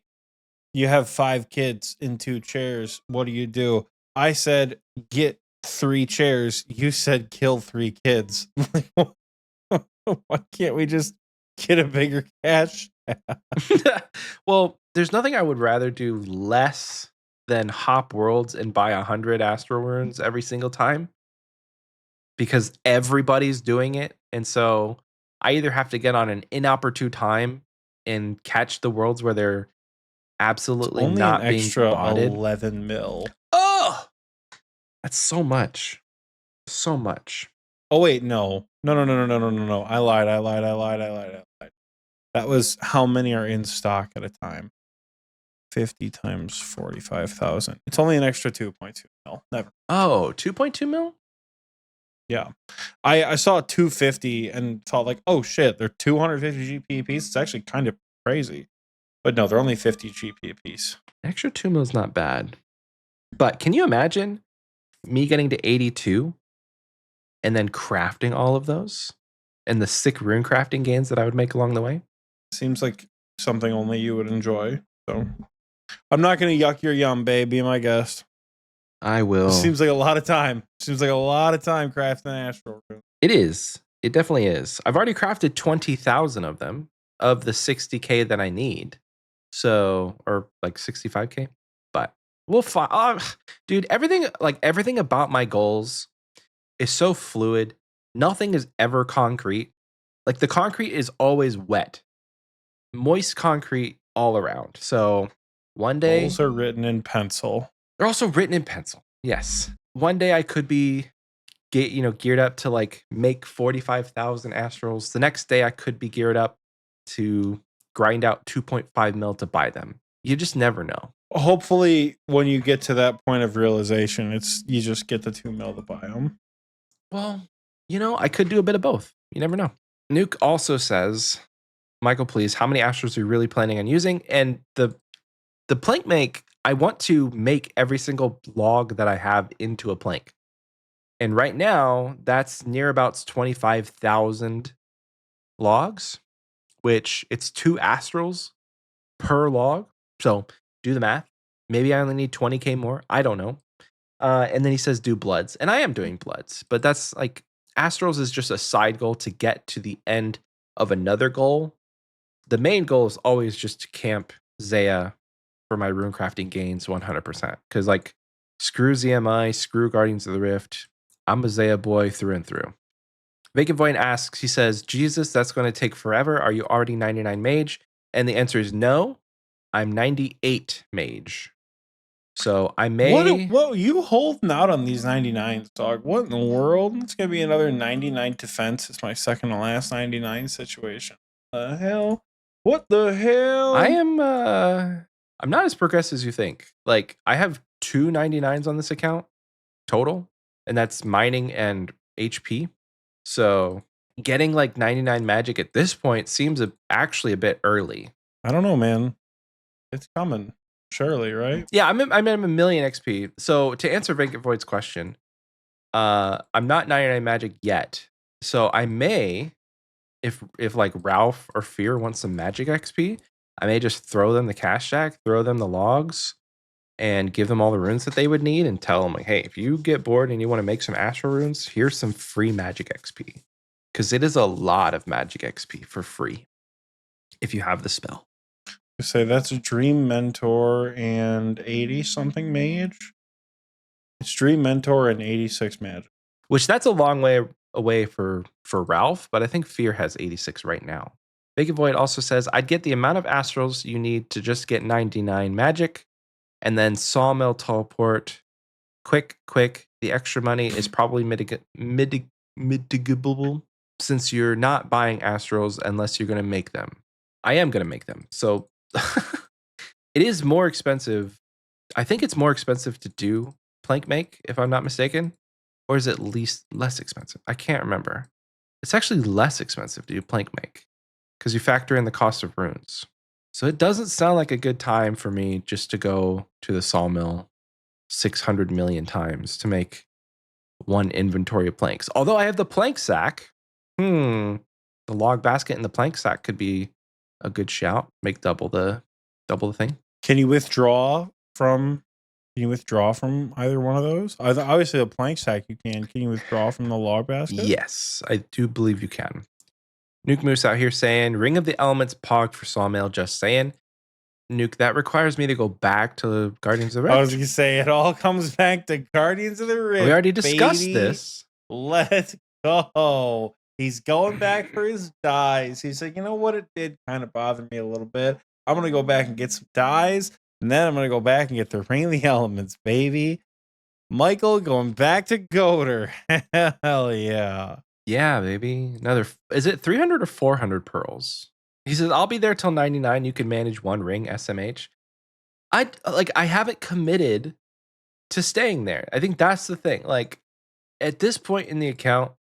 you have 5 kids in 2 chairs. What do? I said, get 3 chairs. You said, kill 3 kids. Why can't we just get a bigger cash? Well, there's nothing I would rather do less than hop worlds and buy 100 astral runes every single time, because everybody's doing it. And so I either have to get on an inopportune time and catch the worlds where they're absolutely Only not an being extra botted. 11 mil. Oh, that's so much. So much. Oh, wait, no. No. I lied. That was how many are in stock at a time. 50 times 45,000. It's only an extra 2.2 mil. Never. Oh, 2.2 mil? Yeah. I saw 250 and thought like, oh shit, they're 250 GP a piece. It's actually kind of crazy. But no, they're only 50 GP a piece. Extra 2 mil is not bad. But can you imagine me getting to 82 and then crafting all of those and the sick rune crafting gains that I would make along the way? Seems like something only you would enjoy. So I'm not going to yuck your yum, babe. Be my guest. I will. It seems like a lot of time. Crafting astral runes. It is. It definitely is. I've already crafted 20,000 of them of the 60k that I need. So, or like 65k. But we'll find. Dude, everything about my goals is so fluid. Nothing is ever concrete. Like the concrete is always wet. Moist concrete all around. So one day. Goals are written in pencil. They're also written in pencil. Yes. One day I could be geared up to like make 45,000 astrals. The next day I could be geared up to grind out 2.5 mil to buy them. You just never know. Hopefully when you get to that point of realization, you just get the 2 mil to buy them. Well, I could do a bit of both. You never know. Nuke also says, Michael, please, how many astrals are you really planning on using? And the plank make, I want to make every single log that I have into a plank. And right now, that's near about 25,000 logs, which it's 2 astrals per log. So do the math. Maybe I only need 20k more. I don't know. And then he says do bloods, and I am doing bloods, but that's like Astrals is just a side goal to get to the end of another goal. The main goal is always just to camp Zaya for my runecrafting gains 100%. Because like screw ZMI, screw Guardians of the Rift. I'm a Zaya boy through and through. Vacant Void asks, he says, Jesus, that's going to take forever. Are you already 99 mage? And the answer is no. I'm 98 mage. So I may. What you holding out on these 99s, dog? What in the world? It's gonna be another 99 defense. It's my second to last 99 situation. The hell? What the hell? I am I'm not as progressive as you think. Like I have 299s on this account total, and that's mining and HP. So getting like 99 magic at this point seems actually a bit early. I don't know, man. It's coming. Surely, right? Yeah, I'm at a million XP. So to answer Vacant Void's question, I'm not 99 magic yet. So I may, if like Ralph or Fear wants some magic XP, I may just throw them the cash stack, throw them the logs, and give them all the runes that they would need, and tell them like, hey, if you get bored and you want to make some astral runes, here's some free magic XP. Because it is a lot of magic XP for free if you have the spell. You say that's a Dream Mentor and 80 something mage. It's Dream Mentor and 86 magic. Which that's a long way away for Ralph, but I think Fear has 86 right now. Vacant Void also says, I'd get the amount of astrals you need to just get 99 magic, and then Sawmill teleport. Quick. The extra money is probably mitigable since you're not buying astrals unless you're going to make them. I am going to make them. So it is more expensive. I think it's more expensive to do plank make, if I'm not mistaken. Or is it less expensive? I can't remember. It's actually less expensive to do plank make because you factor in the cost of runes. So it doesn't sound like a good time for me just to go to the sawmill 600 million times to make one inventory of planks. Although I have the plank sack. The log basket and the plank sack could be a good shout. Make double the thing. Can you withdraw from either one of those? Obviously, the plank sack you can. Can you withdraw from the log basket? Yes, I do believe you can. Nuke Moose out here saying, Ring of the Elements Pog for Sawmill, just saying. Nuke, that requires me to go back to Guardians of the Rift. I was going to say, it all comes back to Guardians of the Rift. We already discussed baby. this. Let's go. He's going back for his dies. He's like, you know what? It did kind of bother me a little bit. I'm going to go back and get some dies. And then I'm going to go back and get the Ring of the Elements, baby. Michael going back to Goater. Hell yeah. Yeah, baby. Is it 300 or 400 pearls? He says, I'll be there till 99. You can manage one ring, SMH. I haven't committed to staying there. I think that's the thing. Like, at this point in the account,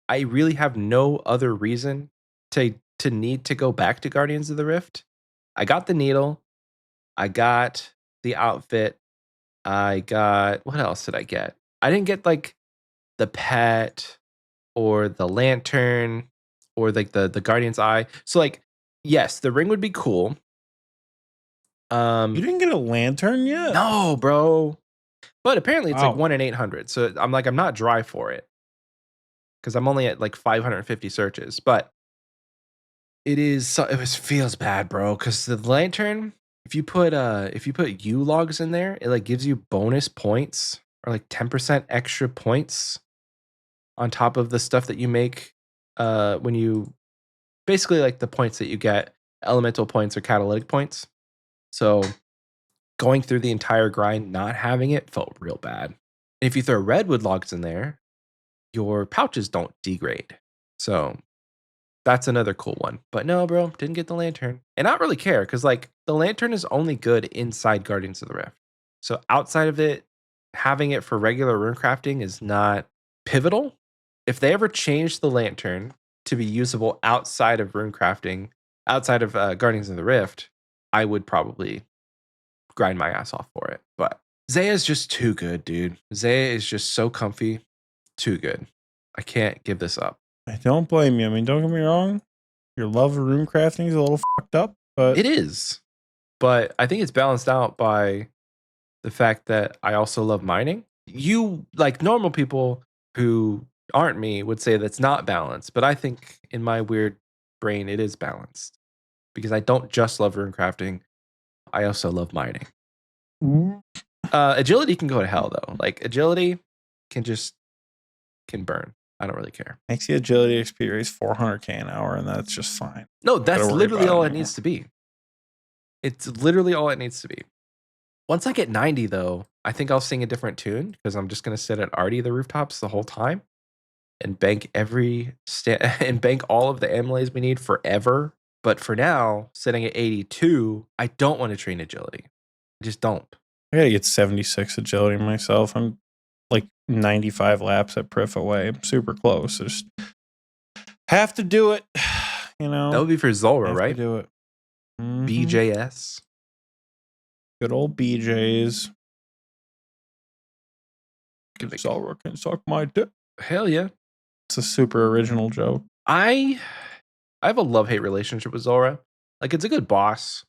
I really have no other reason to need to go back to Guardians of the Rift. I got the needle. I got the outfit. What else did I get? I didn't get like the pet or the lantern or like the Guardian's eye. So like, yes, the ring would be cool. You didn't get a lantern yet? No, bro. But apparently it's like 1 in 800. So I'm not dry for it. Because I'm only at like 550 searches. But it feels bad, bro. Because the lantern, if you put U logs in there, it like gives you bonus points or like 10% extra points on top of the stuff that you make when you basically like the points that you get, elemental points or catalytic points. So going through the entire grind, not having it felt real bad. If you throw redwood logs in there, your pouches don't degrade. So that's another cool one. But no, bro, didn't get the lantern. And I don't really care because like the lantern is only good inside Guardians of the Rift. So outside of it, having it for regular runecrafting is not pivotal. If they ever change the lantern to be usable outside of runecrafting, outside of Guardians of the Rift, I would probably grind my ass off for it. But Zaya is just too good, dude. Zaya is just so comfy. Too good. I can't give this up. I don't blame you. I mean, don't get me wrong. Your love of runecrafting is a little fucked up, but it is. But I think it's balanced out by the fact that I also love mining. You, like normal people who aren't me, would say that's not balanced, but I think in my weird brain it is balanced because I don't just love rune crafting. I also love mining. Agility can go to hell though. Like agility can burn. I don't really care. Makes the agility XP raise 400k an hour, and that's just fine. No, that's worry literally about it all it anymore. needs to be. It's literally all it needs to be. Once I get 90 though, I think I'll sing a different tune because I'm just gonna sit at Artie the rooftops the whole time and bank and bank all of the amylase we need forever. But for now, sitting at 82, I don't want to train agility. I just don't. I gotta get 76 agility myself. I'm like 95 laps at Priff away. I'm super close. I just have to do it. You know, That would be for Zulrah, have right? to do it. Mhm. BJS. Good old BJs. Give it- Zulrah can suck my dick. Hell yeah. It's a super original joke. I have a love-hate relationship with Zulrah. Like it's a good boss.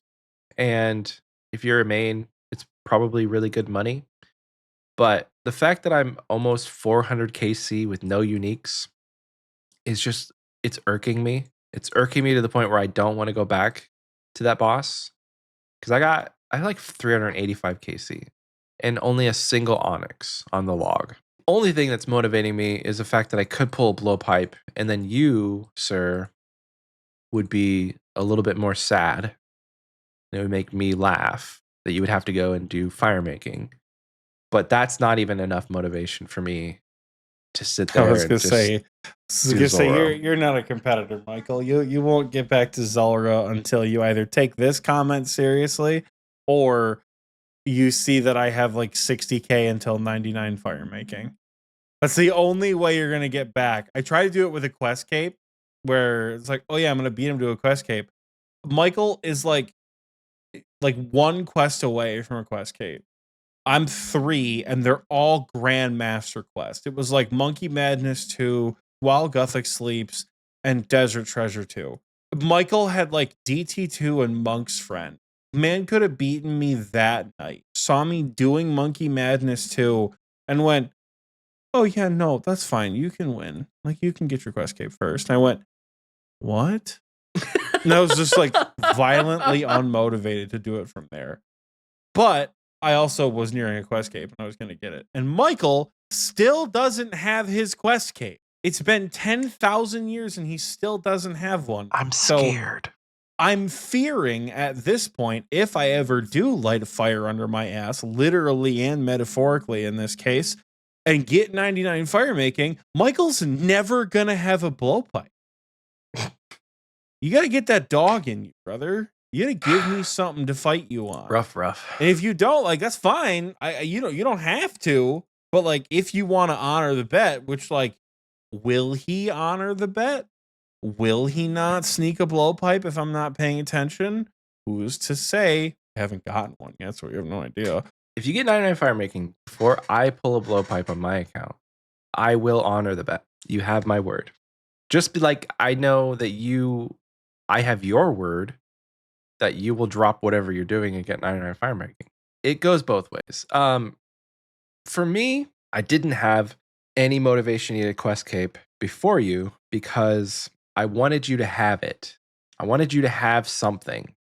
And if you're a main, it's probably really good money. But the fact that I'm almost 400 KC with no uniques is just, it's irking me. It's irking me to the point where I don't want to go back to that boss. Because I have like 385 KC and only a single onyx on the log. Only thing that's motivating me is the fact that I could pull a blowpipe and then you, sir, would be a little bit more sad. It would make me laugh that you would have to go and do fire making. But that's not even enough motivation for me to sit there. I was gonna say, Zulrah. you're not a competitor, Michael. You won't get back to Zulrah until you either take this comment seriously or you see that I have like 60k until 99 fire making. That's the only way you're gonna get back. I try to do it with a quest cape where it's like, oh yeah, I'm gonna beat him to a quest cape. Michael is like one quest away from a quest cape. I'm 3, and they're all Grandmaster quest. It was like Monkey Madness 2, While Gothic Sleeps, and Desert Treasure 2. Michael had like DT2 and Monk's Friend. Man could have beaten me that night. Saw me doing Monkey Madness 2 and went, oh yeah, no, that's fine. You can win. Like you can get your quest cape first. And I went, what? And I was just like violently unmotivated to do it from there. But I also was nearing a quest cape and I was going to get it. And Michael still doesn't have his quest cape. It's been 10,000 years and he still doesn't have one. I'm scared. So I'm fearing at this point, if I ever do light a fire under my ass, literally and metaphorically in this case, and get 99 fire making, Michael's never going to have a blowpipe. You got to get that dog in you, brother. You gotta give me something to fight you on. Rough. And if you don't, like, that's fine. You don't have to. But like, if you want to honor the bet, which like, will he honor the bet? Will he not sneak a blowpipe if I'm not paying attention? Who's to say? I haven't gotten one yet, so we have no idea. If you get 99 fire making before I pull a blowpipe on my account, I will honor the bet. You have my word. Just be like, I know that I have your word that you will drop whatever you're doing and get 99 fire making. It goes both ways. For me, I didn't have any motivation to get a quest cape before you because I wanted you to have it. I wanted you to have something.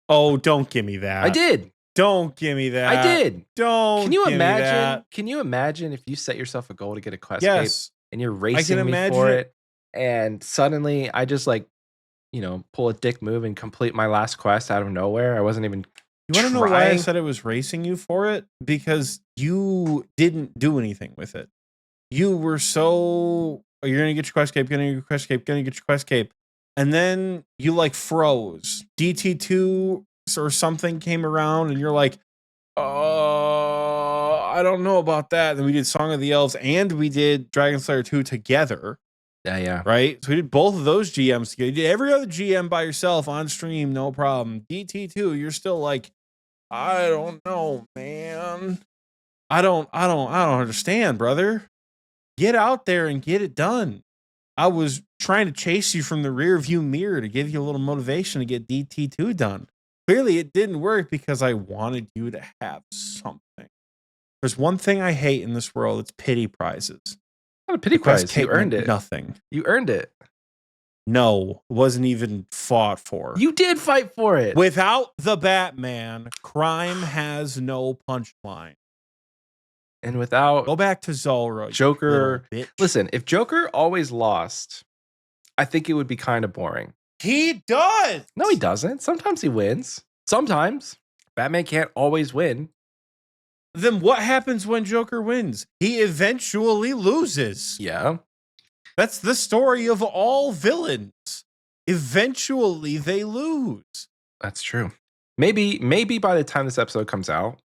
Oh, don't give me that. I did. Don't give me that. I did. Don't. Can you give imagine? Me that. Can you imagine if you set yourself a goal to get a quest Yes. cape and you're racing me for it, and suddenly I just like, pull a dick move and complete my last quest out of nowhere? I wasn't even. You want to know why I said I was racing you for it? Because you didn't do anything with it. You were so, oh, you're going to get your quest cape, going to get your quest cape, going to get your quest cape. And then you like froze. DT2 or something came around and you're like, I don't know about that. Then we did Song of the Elves and we did Dragon Slayer 2 together. Yeah. Right? So we did both of those GMs together. You did every other GM by yourself on stream, no problem. DT2, you're still like, I don't know, man. I don't understand, brother. Get out there and get it done. I was trying to chase you from the rear view mirror to give you a little motivation to get DT2 done. Clearly, it didn't work because I wanted you to have something. There's one thing I hate in this world. It's pity prizes. Not a pity The quest prize. You cape earned meant it. nothing. You earned it. No, wasn't even fought for. You did fight for it. Without the Batman, crime has no punchline. And without Go back to Zorro, Joker. you little bitch. Listen, if Joker always lost, I think it would be kind of boring. He does. No, he doesn't. Sometimes he wins. Sometimes. Batman can't always win. Then what happens when Joker wins? He eventually loses. Yeah. That's the story of all villains. Eventually they lose. That's true. Maybe by the time this episode comes out,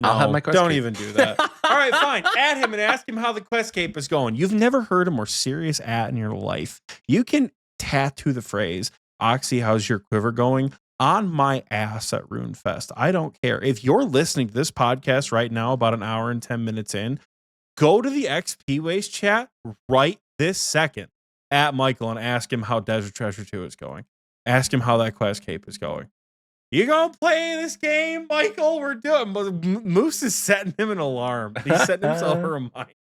No, I'll have my quest don't cape. even do that. All right, fine. Add him and ask him how the quest cape is going. You've never heard a more serious at in your life. You can tattoo the phrase, Oxie, how's your quiver going? On my ass at RuneFest. I don't care. If you're listening to this podcast right now, about an hour and 10 minutes in, go to the Xpwaste chat right this second at Michael and ask him how Desert Treasure 2 is going. Ask him how that quest cape is going. You gonna play this game, Michael? We're doing. Moose is setting him an alarm. He's setting himself a reminder.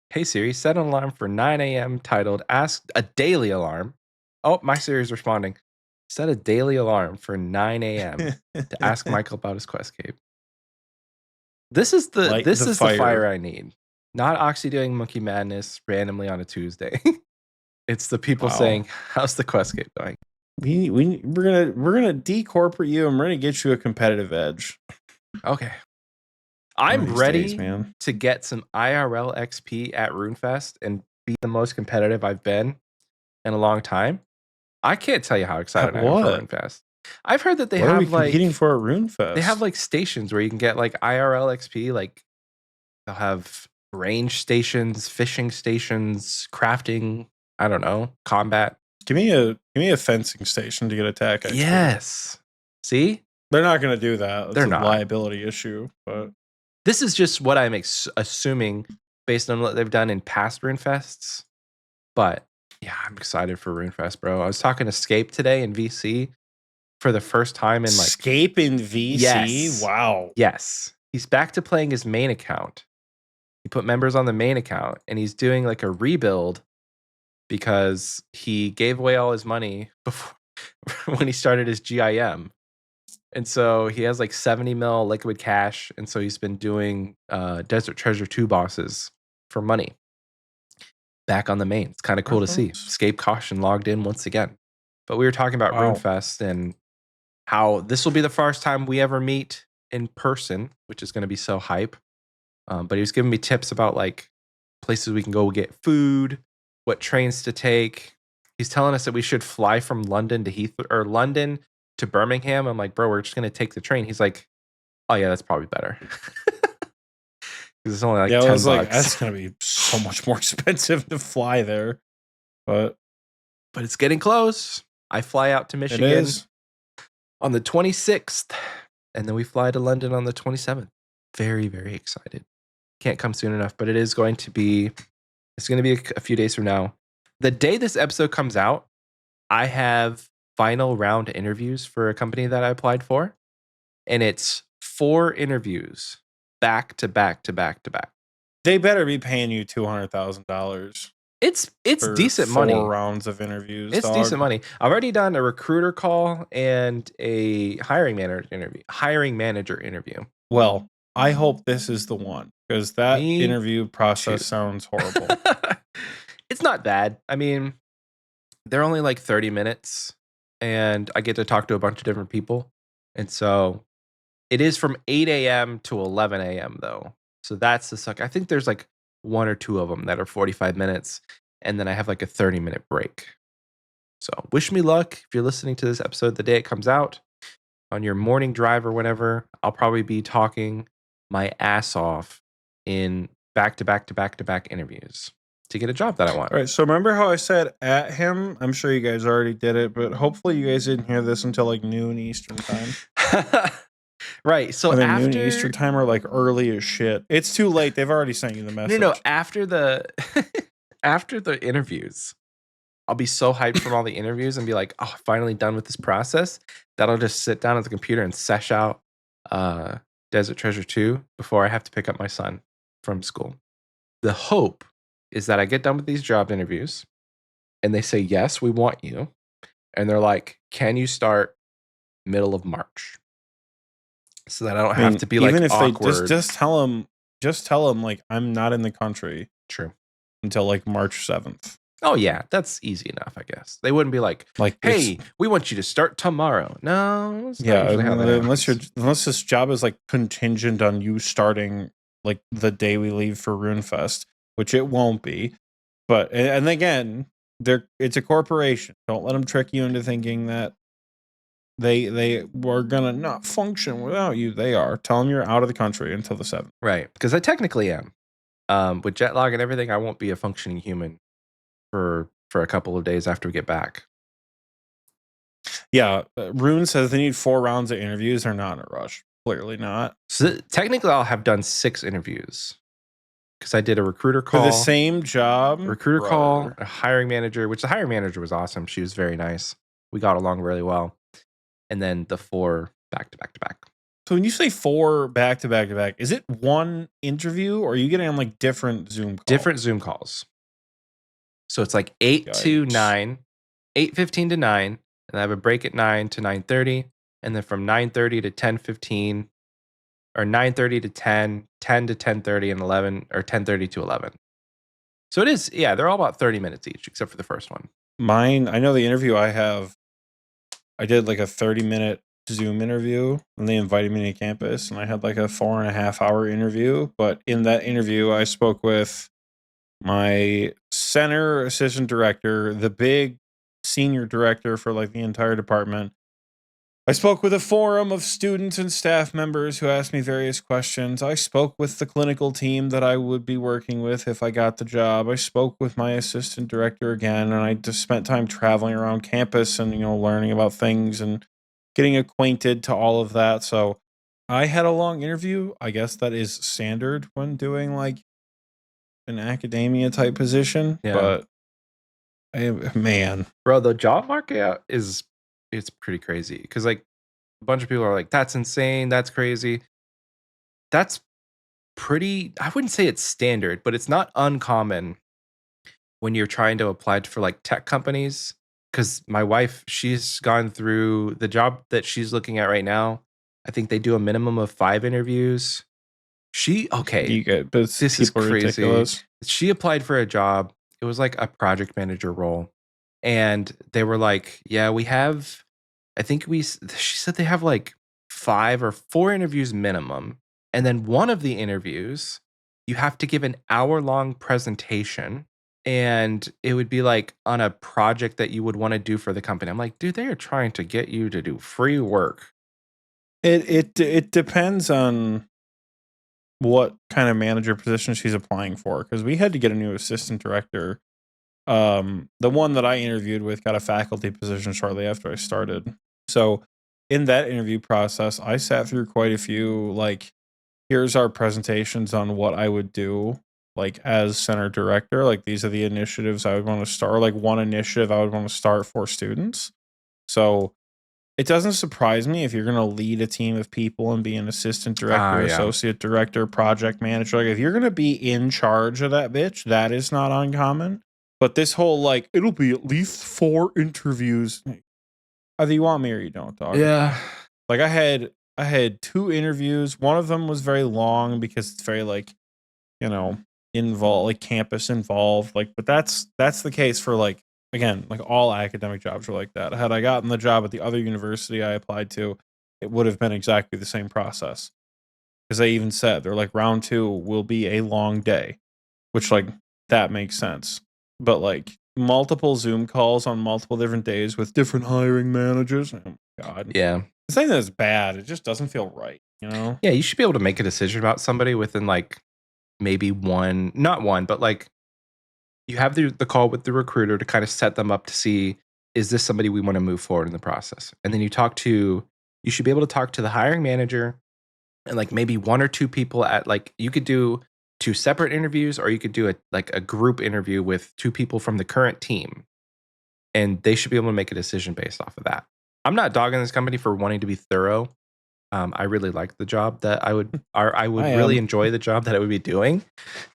Hey Siri, set an alarm for 9 a.m. titled Ask a Daily Alarm. Oh, my Siri is responding. Set a daily alarm for 9 a.m. to ask Michael about his quest cape. This is the fire I need. Not Oxie doing monkey madness randomly on a Tuesday. It's the people saying, "How's the quest cape going?" We're gonna decorporate you and we're gonna get you a competitive edge. Okay. I'm ready days, man. to get some IRL XP at RuneFest and be the most competitive I've been in a long time. I can't tell you how excited I am for RuneFest. I've heard that they what have are we like competing for at RuneFest. They have like stations where you can get like IRL XP. Like they'll have range stations, fishing stations, crafting. I don't know, combat. Give me a fencing station to get attack XP. Yes. See, they're not going to do that. They're a not. Liability issue, but this is just what I'm assuming based on what they've done in past RuneFests. But yeah, I'm excited for RuneFest, bro. I was talking to Scape today in VC for the first time in like Scape in VC. Yes. Wow. Yes, he's back to playing his main account. He put members on the main account, and he's doing like a rebuild because he gave away all his money before when he started his GIM. And so he has like 70 mil liquid cash. And so he's been doing Desert Treasure 2 bosses for money. Back on the main. It's kind of cool to see. Escape Caution logged in once again. But we were talking about RuneFest and how this will be the first time we ever meet in person, which is going to be so hype. But he was giving me tips about like places we can go get food, what trains to take. He's telling us that we should fly from London to Heathrow or London to Birmingham. I'm like, bro, we're just going to take the train. He's like, oh yeah, that's probably better. Because it's only like $10. Like, that's going to be so much more expensive to fly there. But it's getting close. I fly out to Michigan on the 26th. And then we fly to London on the 27th. Very, very excited. Can't come soon enough, but it's going to be a few days from now. The day this episode comes out, I have final round interviews for a company that I applied for. And it's 4 interviews back to back to back to back. They better be paying you $200,000. It's decent money. 4 rounds of interviews. It's decent money. I've already done a recruiter call and a hiring manager interview. Well, I hope this is the one because that interview process sounds horrible. It's not bad. I mean, they're only like 30 minutes and I get to talk to a bunch of different people. And so it is from 8 a.m. to 11 a.m. though. So that's the suck. I think there's like 1 or 2 of them that are 45 minutes. And then I have like a 30-minute break. So wish me luck. If you're listening to this episode the day it comes out on your morning drive or whenever, I'll probably be talking my ass off in back-to-back-to-back-to-back interviews to get a job that I want. All right. So remember how I said at him? I'm sure you guys already did it, but hopefully you guys didn't hear this until like noon Eastern time. Right. So and then after noon Eastern time or like early as shit. It's too late. They've already sent you the message. No. After the after the interviews, I'll be so hyped from all the interviews and be like, oh, finally done with this process, that I'll just sit down at the computer and sesh out Desert Treasure 2 before I have to pick up my son from school. The hope is that I get done with these job interviews and they say, yes, we want you. And they're like, can you start middle of March? So that I don't I have mean, to be even like if awkward. they just tell them like I'm not in the country True. until like March 7th. Oh yeah, that's easy enough, I guess. They wouldn't be like, Like it's "Hey, we want you to start tomorrow." No, it's not yeah, usually how that happens. unless this job is like contingent on you starting like the day we leave for RuneFest, which it won't be. But and again, it's a corporation. Don't let them trick you into thinking that they were gonna not function without you. They are. Tell them you're out of the country until the 7th. Right, because I technically am. With jet lag and everything, I won't be a functioning human for a couple of days after we get back. Yeah, Rune says they need 4 rounds of interviews. They're not in a rush. Clearly not. So technically, I'll have done 6 interviews because I did a recruiter For call, the same job, call, brother. a hiring manager, which the hiring manager was awesome. She was very nice. We got along really well. And then the 4 back to back to back. So when you say 4 back to back to back, is it one interview or are you getting on like different Zoom calls? Different Zoom calls. So it's like 8 to Yikes. 9, 8:15 to 9, and I have a break at 9 to 9:30, and then from 9:30 to 10:15, or 9:30 to 10, 10 to 10:30, and 11, or 10:30 to 11. So it is, yeah, they're all about 30 minutes each, except for the first one. Mine, I know the interview I did like a 30-minute Zoom interview and they invited me to campus and I had like a 4.5-hour interview. But in that interview, I spoke with my center assistant director, the big senior director for like the entire department. I spoke with a forum of students and staff members who asked me various questions. I spoke with the clinical team that I would be working with if I got the job. I spoke with my assistant director again, and I just spent time traveling around campus and, learning about things and getting acquainted to all of that. So I had a long interview. I guess that is standard when doing like an academia type position, Yeah. but man, Bro, the job market it's pretty crazy because like a bunch of people are like, that's insane, that's crazy. That's pretty, I wouldn't say it's standard, but it's not uncommon when you're trying to apply for like tech companies. Because my wife, she's gone through the job that she's looking at right now. I think they do a minimum of 5 interviews. Okay, but this is people are crazy. ridiculous. She applied for a job. It was like a project manager role. And they were like, yeah, we have, she said they have like 5 or 4 interviews minimum. And then one of the interviews, you have to give an hour-long presentation. And it would be like on a project that you would want to do for the company. I'm like, dude, they are trying to get you to do free work. It depends on what kind of manager position she's applying for, because we had to get a new assistant director. The one that I interviewed with got a faculty position shortly after I started. So in that interview process, I sat through quite a few like, here's our presentations on what I would do like as center director. Like these are the initiatives I would want to start, like one initiative I would want to start for students. So it doesn't surprise me if you're going to lead a team of people and be an assistant director, yeah. associate director, project manager. Like if you're going to be in charge of that bitch, that is not uncommon. But this whole like, it'll be at least 4 interviews. Either you want me or you don't, dog. Yeah. Like I had 2 interviews. One of them was very long because it's very like, involved, like campus involved. Like, but that's the case for like, again, like all academic jobs are like that. Had I gotten the job at the other university I applied to, it would have been exactly the same process. Because they even said they're like round 2 will be a long day, which like that makes sense. But like multiple Zoom calls on multiple different days with different hiring managers. Oh my God. Yeah. I'm saying that's bad. It just doesn't feel right, Yeah, you should be able to make a decision about somebody within like maybe not one, but like you have the call with the recruiter to kind of set them up to see, is this somebody we want to move forward in the process? And then you should be able to talk to the hiring manager and like maybe 1 or 2 people at like, you could do 2 separate interviews, or you could do a group interview with 2 people from the current team. and they should be able to make a decision based off of that. I'm not dogging this company for wanting to be thorough. I really like the job that I would really enjoy the job that I would be doing.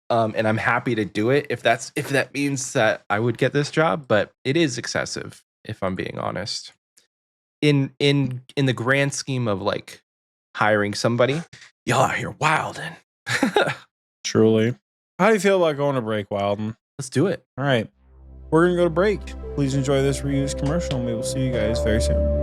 And I'm happy to do it if that means that I would get this job, but it is excessive if I'm being honest. In the grand scheme of like hiring somebody, y'all are here wilding. Truly. How do you feel about going to break, Wilden? Let's do it. All right. We're going to go to break. Please enjoy this reused commercial, and we will see you guys very soon.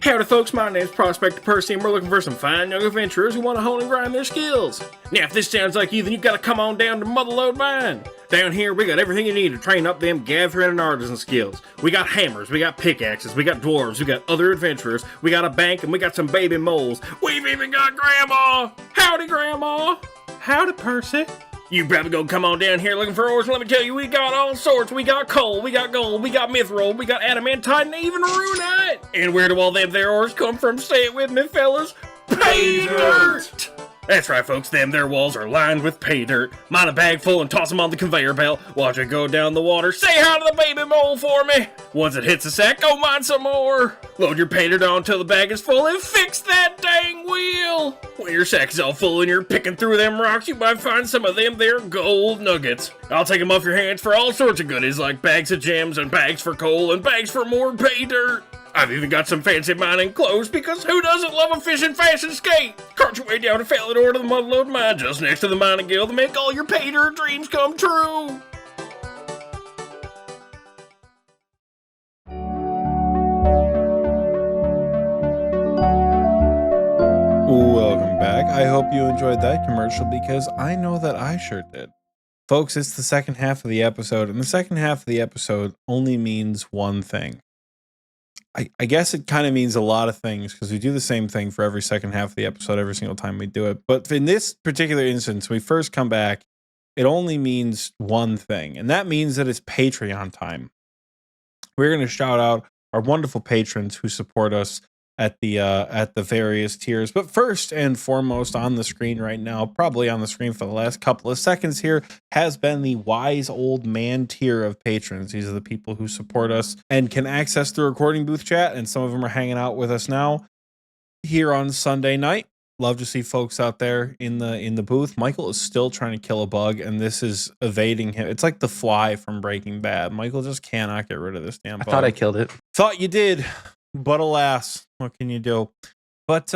Howdy folks, my name's Prospector Percy and we're looking for some fine young adventurers who want to hone and grind their skills. Now if this sounds like you, then you gotta come on down to Motherlode Mine. Down here we got everything you need to train up them gathering and artisan skills. We got hammers, we got pickaxes, we got dwarves, we got other adventurers, we got a bank and we got some baby moles. We've even got Grandma! Howdy Grandma! Howdy Percy! You probably gonna come on down here looking for ores, and let me tell you, we got all sorts. We got coal, we got gold, we got mithril, we got adamantite, and even runite. And where do all them there ores come from? Say it with me, fellas. Pay dirt! That's right, folks, them there walls are lined with pay dirt. Mine a bag full and toss them on the conveyor belt. Watch it go down the water. Say hi to the baby mole for me. Once it hits the sack, go mine some more. Load your pay dirt on till the bag is full and fix that dang wheel. When your sack is all full and you're picking through them rocks, you might find some of them there gold nuggets. I'll take them off your hands for all sorts of goodies like bags of gems and bags for coal and bags for more pay dirt. I've even got some fancy mining clothes because who doesn't love a fishing fashion skate? Cart your way down to Fallador to the Mudlode Mine just next to the mining guild to make all your pay dirt dreams come true. Welcome back. I hope you enjoyed that commercial because I know that I sure did. Folks, it's the second half of the episode, and the second half of the episode only means one thing. I guess it kind of means a lot of things because we do the same thing for every second half of the episode every single time we do it. But in this particular instance, we first come back, it only means one thing, and that means that it's Patreon time. We're going to shout out our wonderful patrons who support us at the various tiers. But first and foremost on the screen right now, probably on the screen for the last couple of seconds here, has been the Wise Old Man tier of patrons. These are the people who support us and can access the recording booth chat, and some of them are hanging out with us now here on Sunday night. Love to see folks out there in the booth. Michael is still trying to kill a bug, and this is evading him. It's like the fly from Breaking Bad. Michael just cannot get rid of this damn bug. I thought I killed it. Thought you did. But alas, what can you do? But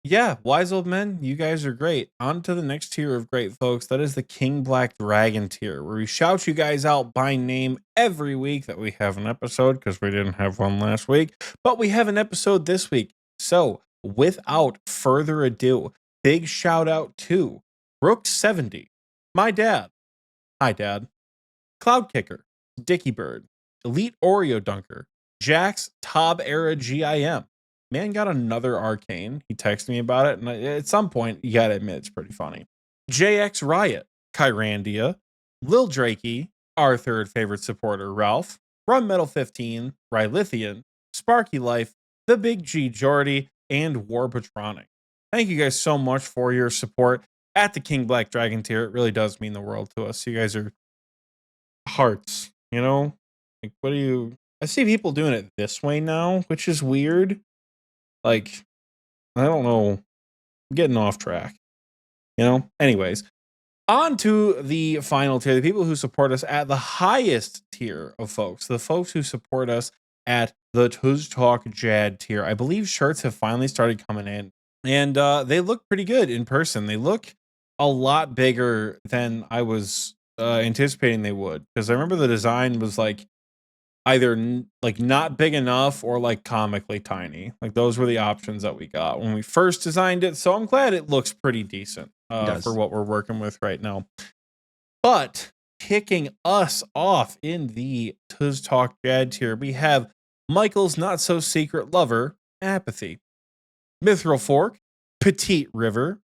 yeah, Wise Old Men, you guys are great. On to the next tier of great folks. That is the King Black Dragon tier, where we shout you guys out by name every week that we have an episode, because we didn't have one last week. But we have an episode this week. So without further ado, big shout out to Brooke70, my dad. Hi, Dad. Cloud Kicker, Dicky Bird, Elite Oreo Dunker, Jack's Tob Era GIM. Man got another arcane. He texted me about it, and at some point, you gotta admit, it's pretty funny. JX Riot, Kyrandia, Lil Drakey, our third favorite supporter, Ralph, Run Metal 15, Rylithian, Sparky Life, The Big G Jordy, and War Patronic. Thank you guys so much for your support at the King Black Dragon tier. It really does mean the world to us. You guys are hearts, you know? Like, what do you... I see people doing it this way now, which is weird. Like, I don't know. I'm getting off track. You know? Anyways, on to the final tier. The people who support us at the highest tier of folks. The folks who support us at the Tuz Talk Jad tier. I believe shirts have finally started coming in. And they look pretty good in person. They look a lot bigger than I was anticipating they would. Because I remember the design was like, either like not big enough or like comically tiny. Like those were the options that we got when we first designed it. So I'm glad it looks pretty decent for what we're working with right now. But kicking us off in the Tuz Talk Jad tier, we have Michael's not so secret lover, Apathy, Mithril Fork, Petite River,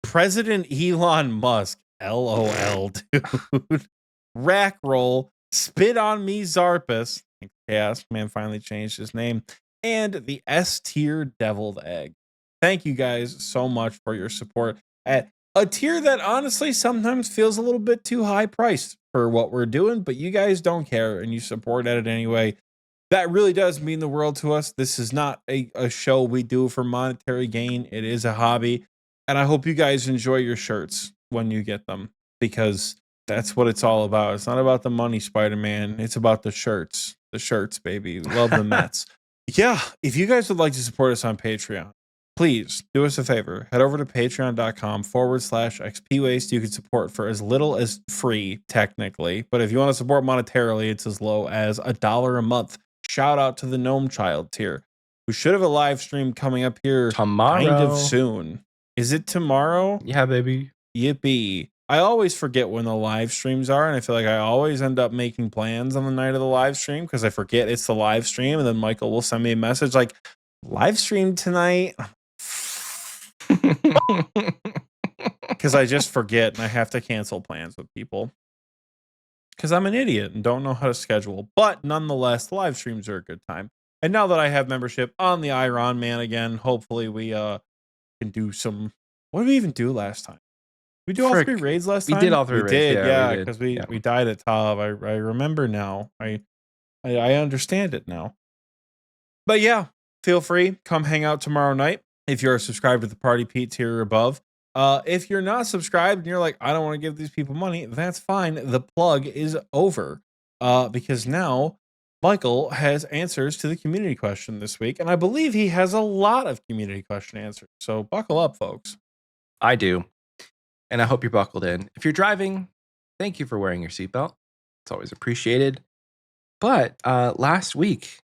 President Elon Musk, LOL, dude, Rack Roll, Spit on Me Zarpus, Chaos Man finally changed his name, and the S tier Deviled Egg. Thank you guys so much for your support at a tier that honestly sometimes feels a little bit too high priced for what we're doing, but you guys don't care and you support it anyway. That really does mean the world to us. This is not a show we do for monetary gain. It is a hobby. And I hope you guys enjoy your shirts when you get them, because that's what it's all about. It's not about the money, Spider-Man. It's about the shirts. The shirts, baby. Love the Mets. Yeah, if you guys would like to support us on Patreon, please do us a favor. Head over to patreon.com/xpwaste. You can support for as little as free, technically. But if you want to support monetarily, it's as low as $1 a month. Shout out to the Gnome Child tier, who should have a live stream coming up here kind of Tomorrow. soon. Is it tomorrow? Yeah, baby. Yippee. I always forget when the live streams are, and I feel like I always end up making plans on the night of the live stream because I forget it's the live stream, and then Michael will send me a message like, live stream tonight? Because I just forget, and I have to cancel plans with people because I'm an idiot and don't know how to schedule. But nonetheless, the live streams are a good time. And now that I have membership on the Iron Man again, hopefully we can do some. What did we even do last time? We do all 3 raids last time? We did all 3 raids. Did, yeah, because we died at Tav. I remember now. I understand it now. But yeah, feel free. Come hang out tomorrow night if you're subscribed to the Party Pete tier or above. If you're not subscribed and you're like, I don't want to give these people money, that's fine. The plug is over. Because now Michael has answers to the community question this week, and I believe he has a lot of community question answers. So buckle up, folks. I do. And I hope you're buckled in. If you're driving, thank you for wearing your seatbelt. It's always appreciated. But last week,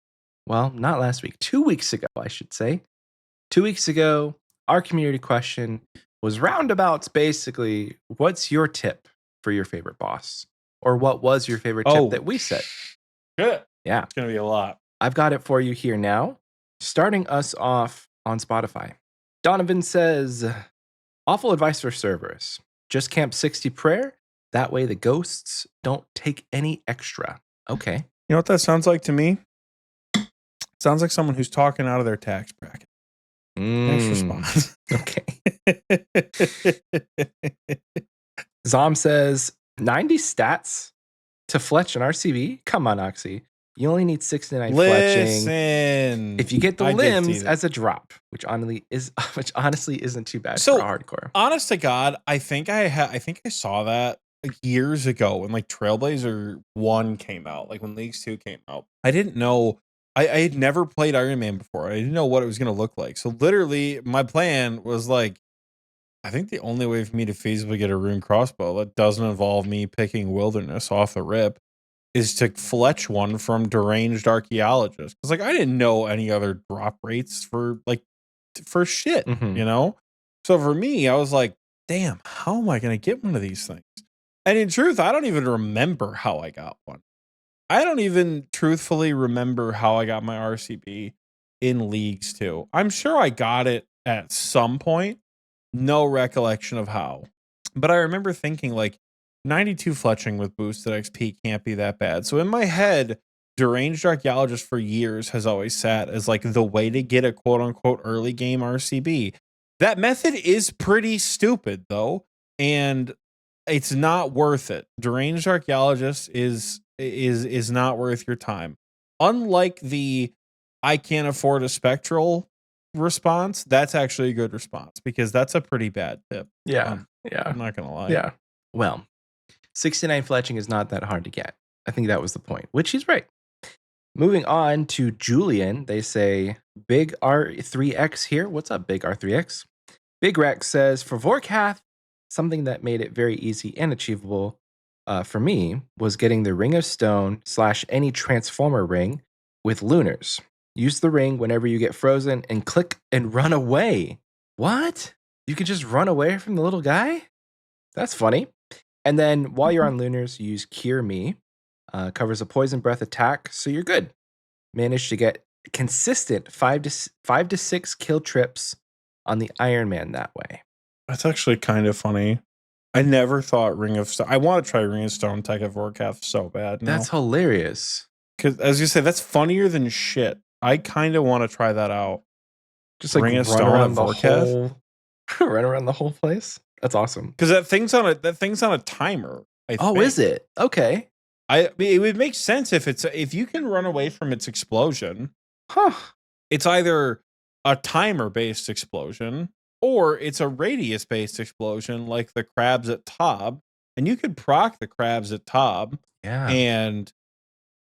well, not last week, 2 weeks ago, I should say. 2 weeks ago, our community question was roundabouts, basically, what's your tip for your favorite boss? Or what was your favorite tip that we said? Good. Yeah. It's going to be a lot. I've got it for you here now. Starting us off on Spotify. Donovan says, awful advice for Cerberus. Just camp 60 prayer. That way the ghosts don't take any extra. Okay. You know what that sounds like to me? Sounds like someone who's talking out of their tax bracket. Next response. Okay. Zom says 90 stats to fletch an RCB. Come on, Oxie. You only need 69 fletching. If you get the limbs as a drop, which honestly isn't too bad for hardcore. Honest to God, I think I saw that like years ago when like Trailblazer 1 came out, like when Leagues 2 came out. I didn't know. I had never played Iron Man before. I didn't know what it was going to look like. So literally my plan was like, I think the only way for me to feasibly get a rune crossbow that doesn't involve me picking wilderness off the rip is to fletch one from deranged archaeologist. Because like I didn't know any other drop rates for shit, you know? So for me, I was like, damn, how am I going to get one of these things? And in truth, I don't even remember how I got one. I don't even truthfully remember how I got my RCB in Leagues 2. I'm sure I got it at some point. No recollection of how. But I remember thinking like 92 fletching with boosted XP can't be that bad. So in my head, deranged archaeologist for years has always sat as like the way to get a quote unquote early game RCB. That method is pretty stupid though, and it's not worth it. Deranged archaeologist is not worth your time. Unlike the I can't afford a spectral response, that's actually a good response because that's a pretty bad tip. Yeah. I'm not gonna lie. Yeah. Well, 69 fletching is not that hard to get. I think that was the point, which he's right. Moving on to Julian, they say Big R3X here. What's up, Big R3X? Big Rex says for Vorkath, something that made it very easy and achievable for me was getting the Ring of Stone / any transformer ring with lunars. Use the ring whenever you get frozen and click and run away. What? You can just run away from the little guy? That's funny. And then while you're on lunars, you use Cure Me. Covers a poison breath attack, so you're good. Managed to get consistent 5 to 6 kill trips on the Iron Man that way. That's actually kind of funny. I never thought Ring of Stone. I want to try Ring of Stone tech at Vorkath so bad now. That's hilarious. Because as you say, that's funnier than shit. I kind of want to try that out. Just like Ring of Stone at Vorkath. Run around the whole place. That's awesome. Because that thing's on a timer. I Oh, think. is it? Okay. I mean, it would make sense if you can run away from its explosion. Huh. It's either a timer based explosion or it's a radius based explosion, like the crabs at Tob. And you could proc the crabs at Tob Yeah. and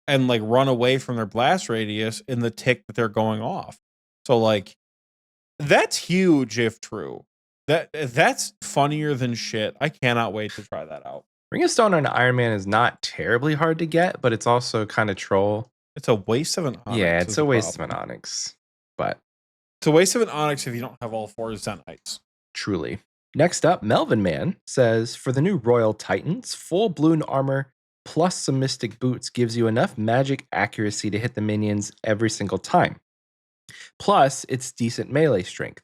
like run away from their blast radius in the tick that they're going off. So like that's huge if true. That's funnier than shit. I cannot wait to try that out. Ring of Stone on Iron Man is not terribly hard to get, but it's also kind of troll. It's a waste of an onyx. Yeah, it's a waste of an onyx. But it's a waste of an onyx if you don't have all 4 Zenites. Truly. Next up, Melvin Man says, for the new Royal Titans, full balloon armor plus some mystic boots gives you enough magic accuracy to hit the minions every single time. Plus, it's decent melee strength.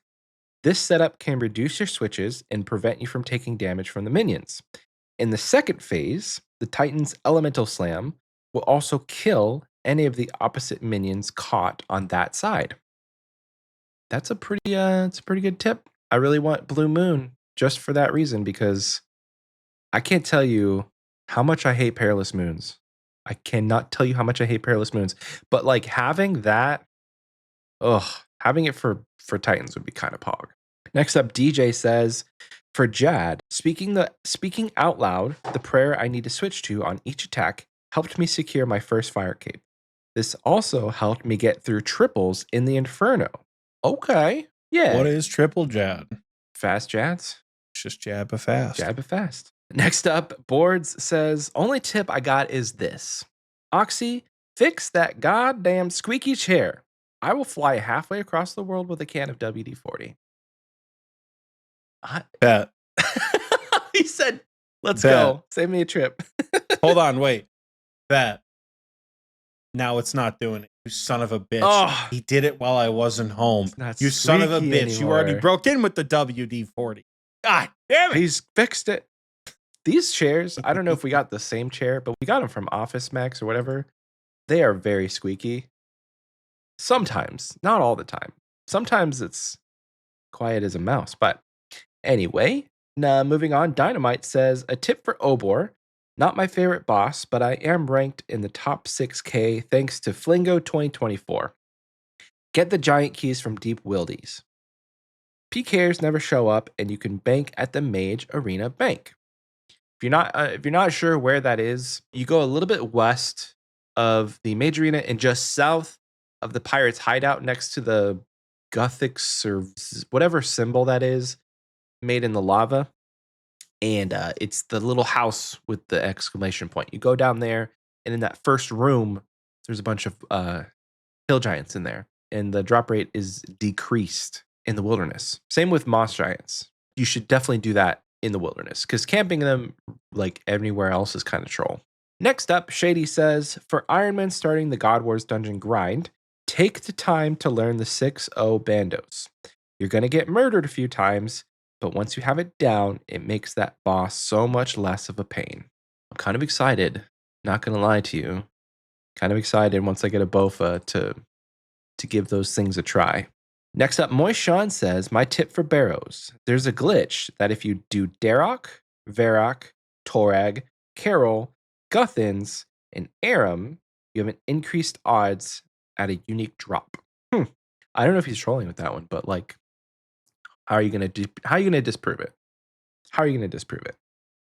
This setup can reduce your switches and prevent you from taking damage from the minions. In the second phase, the Titan's Elemental Slam will also kill any of the opposite minions caught on that side. That's a pretty good tip. I really want Blue Moon just for that reason, because I can't tell you how much I hate Perilous Moons. I cannot tell you how much I hate Perilous Moons. But like having that, having it for Titans would be kind of pog. Next up, DJ says, for Jad, speaking out loud, the prayer I need to switch to on each attack helped me secure my first fire cape. This also helped me get through triples in the Inferno. Okay. Yeah. What is triple Jad? Fast Jads? It's just jab a fast. Jab a fast. Next up, Boards says, only tip I got is this. Oxie, fix that goddamn squeaky chair. I will fly halfway across the world with a can of WD-40. Bet. He said, let's go. Save me a trip. Hold on, wait. Bet. Now it's not doing it. You son of a bitch. Oh, he did it while I wasn't home. You son of a bitch. Anymore. You already broke in with the WD-40. God damn it. He's fixed it. These chairs, I don't know if we got the same chair, but we got them from Office Max or whatever. They are very squeaky. Sometimes, not all the time. Sometimes it's quiet as a mouse. But anyway, moving on. Dynamite says, a tip for Obor. Not my favorite boss, but I am ranked in the top 6K thanks to Flingo 2024. Get the giant keys from Deep Wildies. PKers never show up, and you can bank at the Mage Arena Bank. If you're not sure where that is, you go a little bit west of the Mage Arena and just south of the Pirates Hideout next to the Gothic or whatever symbol that is made in the lava. And it's the little house with the exclamation point. You go down there, and in that first room, there's a bunch of hill giants in there. And the drop rate is decreased in the wilderness. Same with moss giants. You should definitely do that in the wilderness, because camping them like anywhere else is kind of troll. Next up, Shady says, for Iron Man starting the God Wars dungeon grind, take the time to learn the 6-0 bandos. You're going to get murdered a few times, but once you have it down, it makes that boss so much less of a pain. I'm kind of excited, not going to lie to you. Kind of excited once I get a Bofa to give those things a try. Next up, Moist Sean says, my tip for Barrows. There's a glitch that if you do Darok, Varrock, Torag, Carol, Guthins, and Aram, you have an increased odds at a unique drop. I don't know if he's trolling with that one, but like, how are you gonna disprove it? How are you gonna disprove it?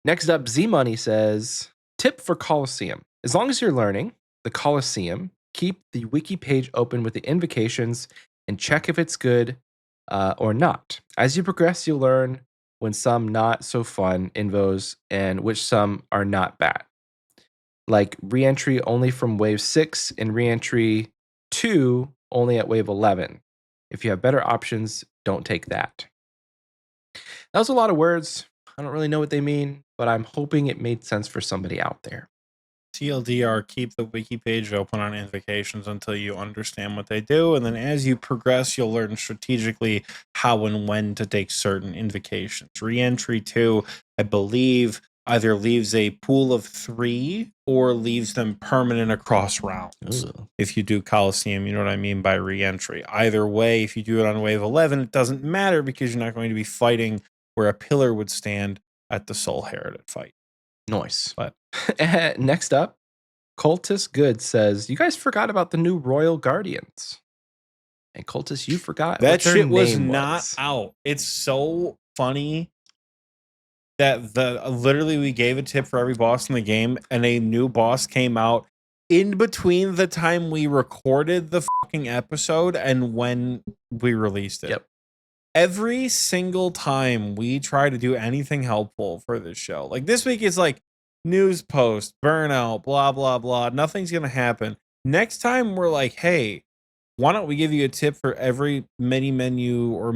Next up, Z Money says, tip for Colosseum. As long as you're learning the Colosseum, keep the wiki page open with the invocations and check if it's good or not. As you progress, you'll learn when some not so fun invos and which some are not bad. Like re-entry only from wave 6 and re-entry 2 only at wave 11. If you have better options, don't take that. That was a lot of words. I don't really know what they mean, but I'm hoping it made sense for somebody out there. TLDR, keep the wiki page open on invocations until you understand what they do, and then as you progress, you'll learn strategically how and when to take certain invocations. Re-entry 2, I believe, either leaves a pool of 3 or leaves them permanent across rounds. Ooh. If you do Coliseum, you know what I mean by re-entry. Either way, if you do it on wave 11, it doesn't matter because you're not going to be fighting where a pillar would stand at the Soul Heretic fight. Nice. But next up, Cultist Good says, you guys forgot about the new Royal Guardians. And Cultist, you forgot that what their shit was name not out. It's so funny that literally we gave a tip for every boss in the game, and a new boss came out in between the time we recorded the fucking episode and when we released it. Yep. Every single time we try to do anything helpful for this show, like this week is like news post, burnout, blah, blah, blah. Nothing's going to happen. Next time we're like, hey, why don't we give you a tip for every mini menu or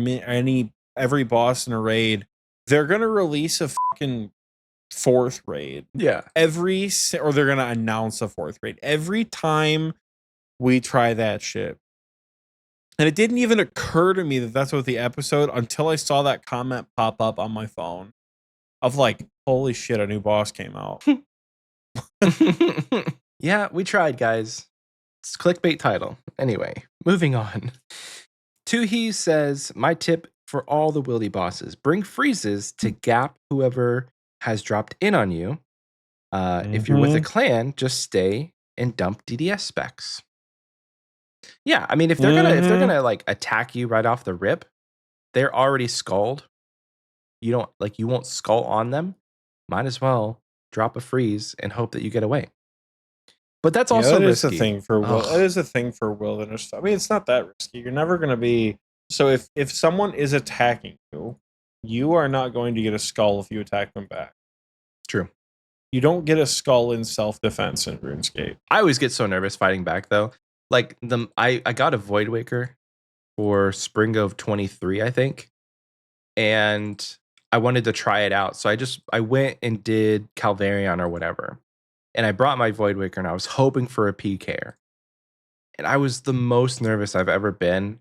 every boss in a raid? They're going to release a fucking fourth raid. Yeah. Or they're going to announce a fourth raid. Every time we try that shit. And it didn't even occur to me that that's what the episode, until I saw that comment pop up on my phone of like, holy shit, a new boss came out. Yeah, we tried, guys. It's clickbait title. Anyway, moving on. Tuhi says, my tip for all the wildy bosses, bring freezes to gap whoever has dropped in on you. If you're with a clan, just stay and dump DDS specs. Yeah, I mean, if they're gonna like attack you right off the rip, they're already skulled. You won't skull on them. Might as well drop a freeze and hope that you get away. But that's also risky. That is a thing for that is a thing for wilderness. I mean, it's not that risky. You're never gonna be. So if someone is attacking you, you are not going to get a skull if you attack them back. True. You don't get a skull in self-defense in RuneScape. I always get so nervous fighting back though. Like I got a Void Waker for spring of 23, I think. And I wanted to try it out. So I went and did Calvarion or whatever. And I brought my Void Waker and I was hoping for a PK. And I was the most nervous I've ever been,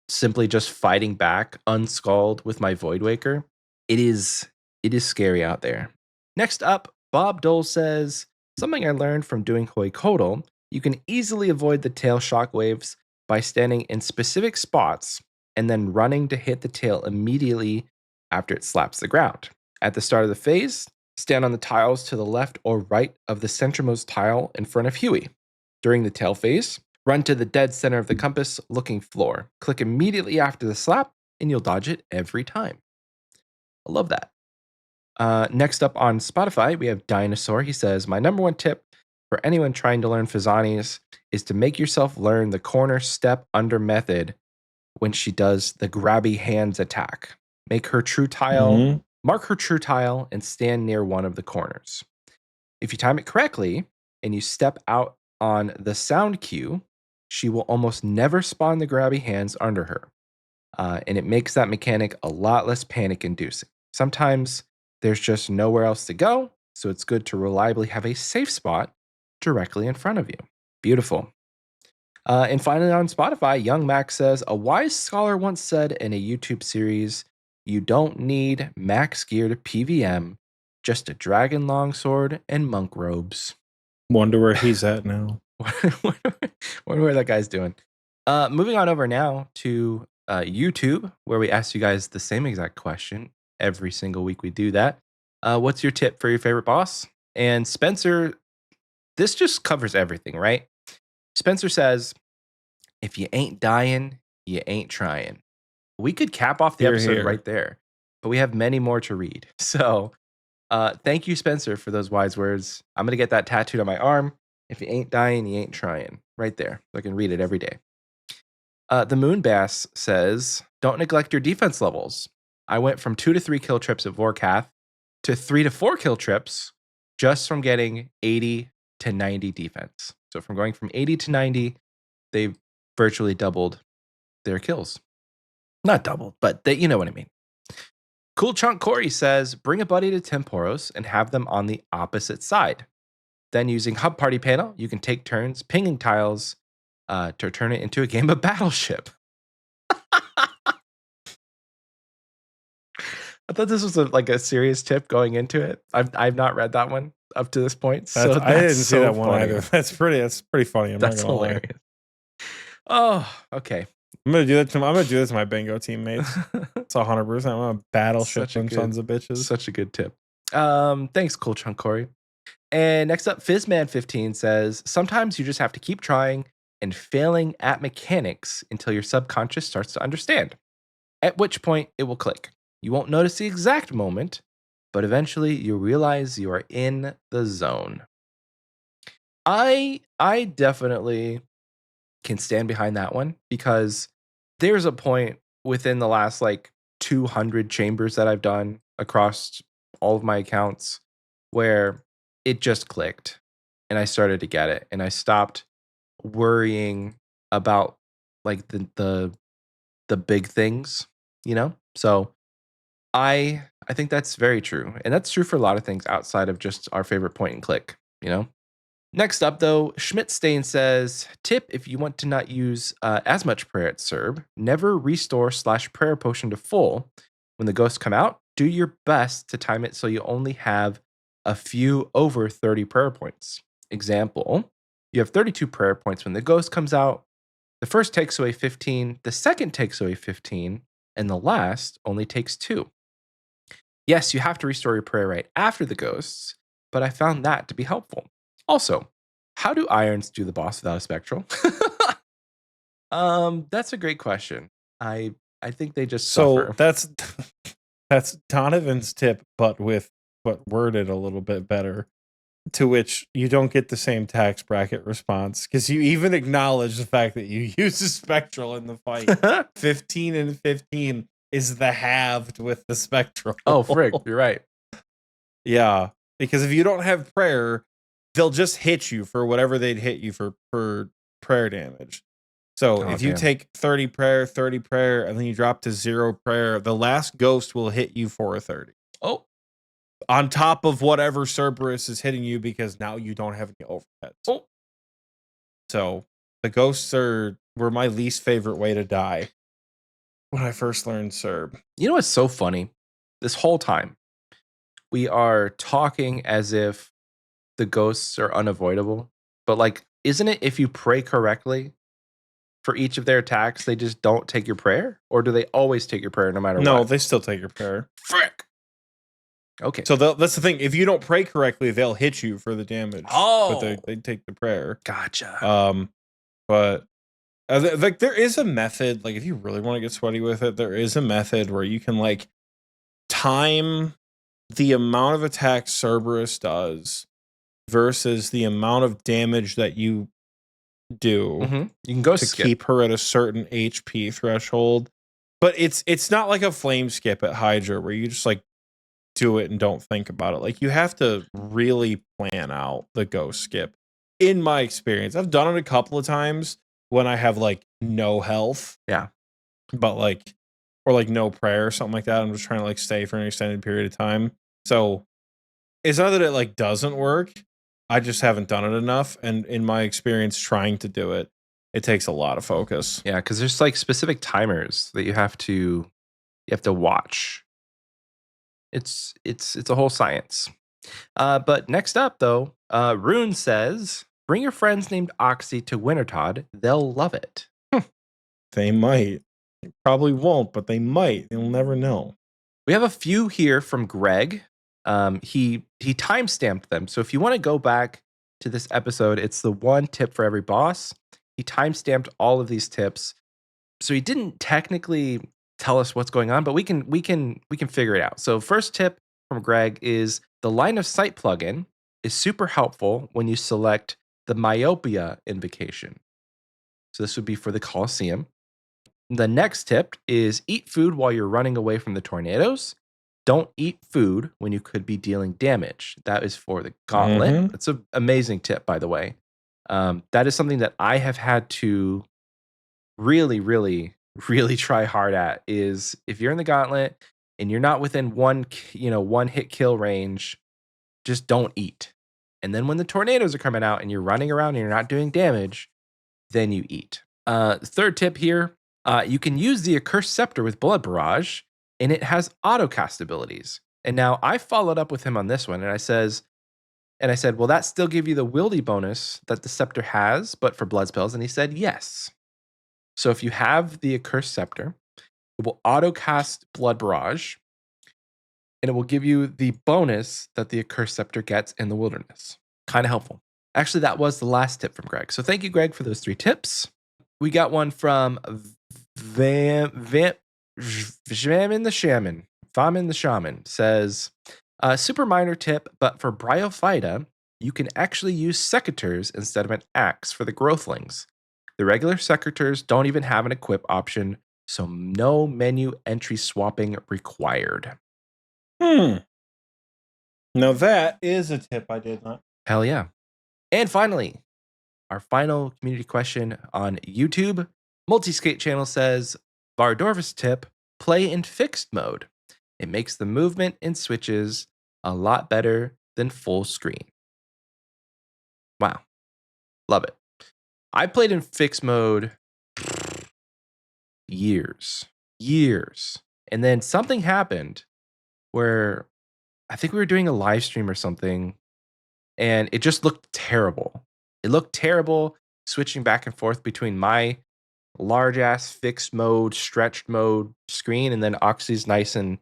simply just fighting back unskulled with my Void Waker. It is scary out there. Next up, Bob Dole says, something I learned from doing Hoikodal, you can easily avoid the tail shockwaves by standing in specific spots and then running to hit the tail immediately after it slaps the ground. At the start of the phase, stand on the tiles to the left or right of the centermost tile in front of Huey. During the tail phase, run to the dead center of the compass looking floor. Click immediately after the slap and you'll dodge it every time. I love that. Next up on Spotify, we have Dinosaur. He says, my number one tip for anyone trying to learn Fizani's is to make yourself learn the corner step under method when she does the grabby hands attack. Make her true tile, mark her true tile, and stand near one of the corners. If you time it correctly and you step out on the sound cue, she will almost never spawn the grabby hands under her. And it makes that mechanic a lot less panic-inducing. Sometimes there's just nowhere else to go, so it's good to reliably have a safe spot directly in front of you. Beautiful. And finally on Spotify, Young Max says, a wise scholar once said in a YouTube series, you don't need max gear to PVM, just a dragon longsword and monk robes. Wonder where he's at now. Wonder what that guy's doing. Moving on over now to YouTube, where we ask you guys the same exact question. Every single week we do that. What's your tip for your favorite boss? And Spencer, this just covers everything, right? Spencer says, if you ain't dying, you ain't trying. We could cap off the episode right there, but we have many more to read. So thank you, Spencer, for those wise words. I'm going to get that tattooed on my arm. If you ain't dying, you ain't trying. Right there. So I can read it every day. The Moon Bass says, don't neglect your defense levels. I went from 2 to 3 kill trips at Vorkath to 3 to 4 kill trips just from getting 80 to 90 defense. So from going from 80 to 90, they've virtually doubled their kills. Not doubled, but you know what I mean. Cool Chunk Corey says, bring a buddy to Temporos and have them on the opposite side. Then using Hub Party Panel, you can take turns pinging tiles to turn it into a game of Battleship. I thought this was like a serious tip going into it. I've not read that one up to this point. I didn't see that one either. That's pretty funny. That's hilarious. Oh, okay. I'm gonna do that to my bingo teammates. It's 100%. I'm gonna battleship them sons of bitches. Such a good tip. Thanks, Cool Chunk Corey. And next up, Fizzman15 says, sometimes you just have to keep trying and failing at mechanics until your subconscious starts to understand, at which point it will click. You won't notice the exact moment, but eventually you realize you are in the zone. I definitely can stand behind that one because there's a point within the last like 200 chambers that I've done across all of my accounts where it just clicked and I started to get it and I stopped worrying about like the big things, you know? So I think that's very true. And that's true for a lot of things outside of just our favorite point and click, you know? Next up, though, Schmidtstain says, tip if you want to not use as much prayer at Serb, never restore / prayer potion to full. When the ghosts come out, do your best to time it so you only have a few over 30 prayer points. Example, you have 32 prayer points when the ghost comes out. The first takes away 15, the second takes away 15, and the last only takes 2. Yes, you have to restore your prayer right after the ghosts, but I found that to be helpful. Also, how do irons do the boss without a spectral? That's a great question. I think they just So suffer. that's Donovan's tip, but worded a little bit better. To which you don't get the same tax bracket response because you even acknowledge the fact that you use a spectral in the fight. 15 and 15 is the halved with the spectral. Oh, frig, you're right. Yeah, because if you don't have prayer, they'll just hit you for whatever they'd hit you for prayer damage. So if you take 30 prayer, and then you drop to 0 prayer, the last ghost will hit you for a 30. Oh. On top of whatever Cerberus is hitting you because now you don't have any overheads. Oh. So the ghosts were my least favorite way to die when I first learned Serb. You know what's so funny? This whole time, we are talking as if the ghosts are unavoidable. But like, isn't it if you pray correctly for each of their attacks, they just don't take your prayer? Or do they always take your prayer no matter what? No, they still take your prayer. Frick. Okay. So that's the thing. If you don't pray correctly, they'll hit you for the damage. Oh. But they take the prayer. Gotcha. But like there is a method, like if you really want to get sweaty with it, there is a method where you can like time the amount of attacks Cerberus does versus the amount of damage that you do. Mm-hmm. You can go to skip. Keep her at a certain HP threshold. But it's not like a flame skip at Hydra where you just like do it and don't think about it. Like you have to really plan out the ghost skip. In my experience, I've done it a couple of times when I have like no health. Yeah. But like, or like no prayer or something like that. I'm just trying to like stay for an extended period of time. So it's not that it like doesn't work. I just haven't done it enough. And in my experience trying to do it, it takes a lot of focus. Yeah, because there's like specific timers that you have to watch. It's a whole science. But next up though, Rune says, bring your friends named Oxie to Wintertodd. They'll love it. They might. They probably won't, but they might. You'll never know. We have a few here from Greg. He timestamped them. So if you want to go back to this episode, it's the one tip for every boss. He timestamped all of these tips. So he didn't technically tell us what's going on, but we can figure it out. So first tip from Greg is the line of sight plugin is super helpful when you select the myopia invocation. So this would be for the Colosseum. The next tip is eat food while you're running away from the tornadoes. Don't eat food when you could be dealing damage. That is for the gauntlet. Mm-hmm. It's an amazing tip, by the way. That is something that I have had to really, really, really try hard at. Is if you're in the gauntlet and you're not within one hit kill range, just don't eat. And then when the tornadoes are coming out and you're running around and you're not doing damage, then you eat. Third tip here. You can use the Accursed Scepter with Blood Barrage, and it has auto-cast abilities. And now I followed up with him on this one, and I said, will that still give you the wieldy bonus that the Scepter has, but for blood spells? And he said, yes. So if you have the Accursed Scepter, it will auto cast Blood Barrage, and it will give you the bonus that the Accursed Scepter gets in the Wilderness. Kind of helpful. Actually, that was the last tip from Greg. So thank you, Greg, for those 3 tips. We got one from Vamin the Shaman says, super minor tip, but for Bryophyta, you can actually use Secateurs instead of an axe for the Growthlings. The regular Secateurs don't even have an equip option, so no menu entry swapping required. Now that is a tip I did not. Hell yeah. And finally, our final community question on YouTube. Multiskate channel says, Vardorvis tip, play in fixed mode. It makes the movement and switches a lot better than full screen. Wow. Love it. I played in fixed mode years. And then something happened where I think we were doing a live stream or something, and it just looked terrible. It looked terrible switching back and forth between my large ass fixed mode, stretched mode screen, and then Oxie's nice and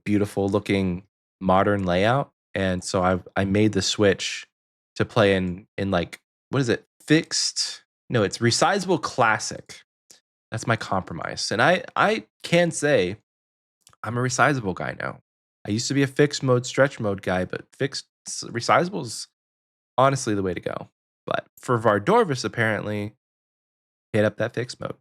beautiful looking modern layout. And so I made the switch to play in like, what is it? Fixed? No, it's resizable classic. That's my compromise. And I can say I'm a resizable guy now. I used to be a fixed mode, stretch mode guy, but fixed resizable is honestly the way to go. But for Vardorvis, apparently, hit up that fixed mode.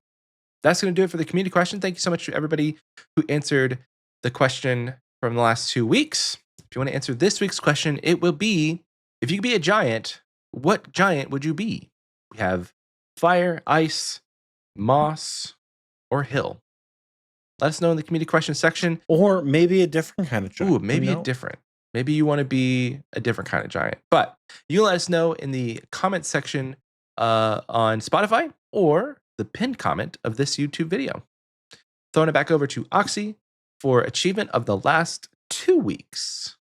That's going to do it for the community question. Thank you so much to everybody who answered the question from the last 2 weeks. If you want to answer this week's question, it will be, if you could be a giant, what giant would you be? We have fire, ice, moss, or hill. Let us know in the community question section. Or maybe a different kind of giant. Ooh, maybe a different. Maybe you want to be a different kind of giant. But you let us know in the comment section on Spotify or the pinned comment of this YouTube video. Throwing it back over to Oxie for achievement of the last 2 weeks.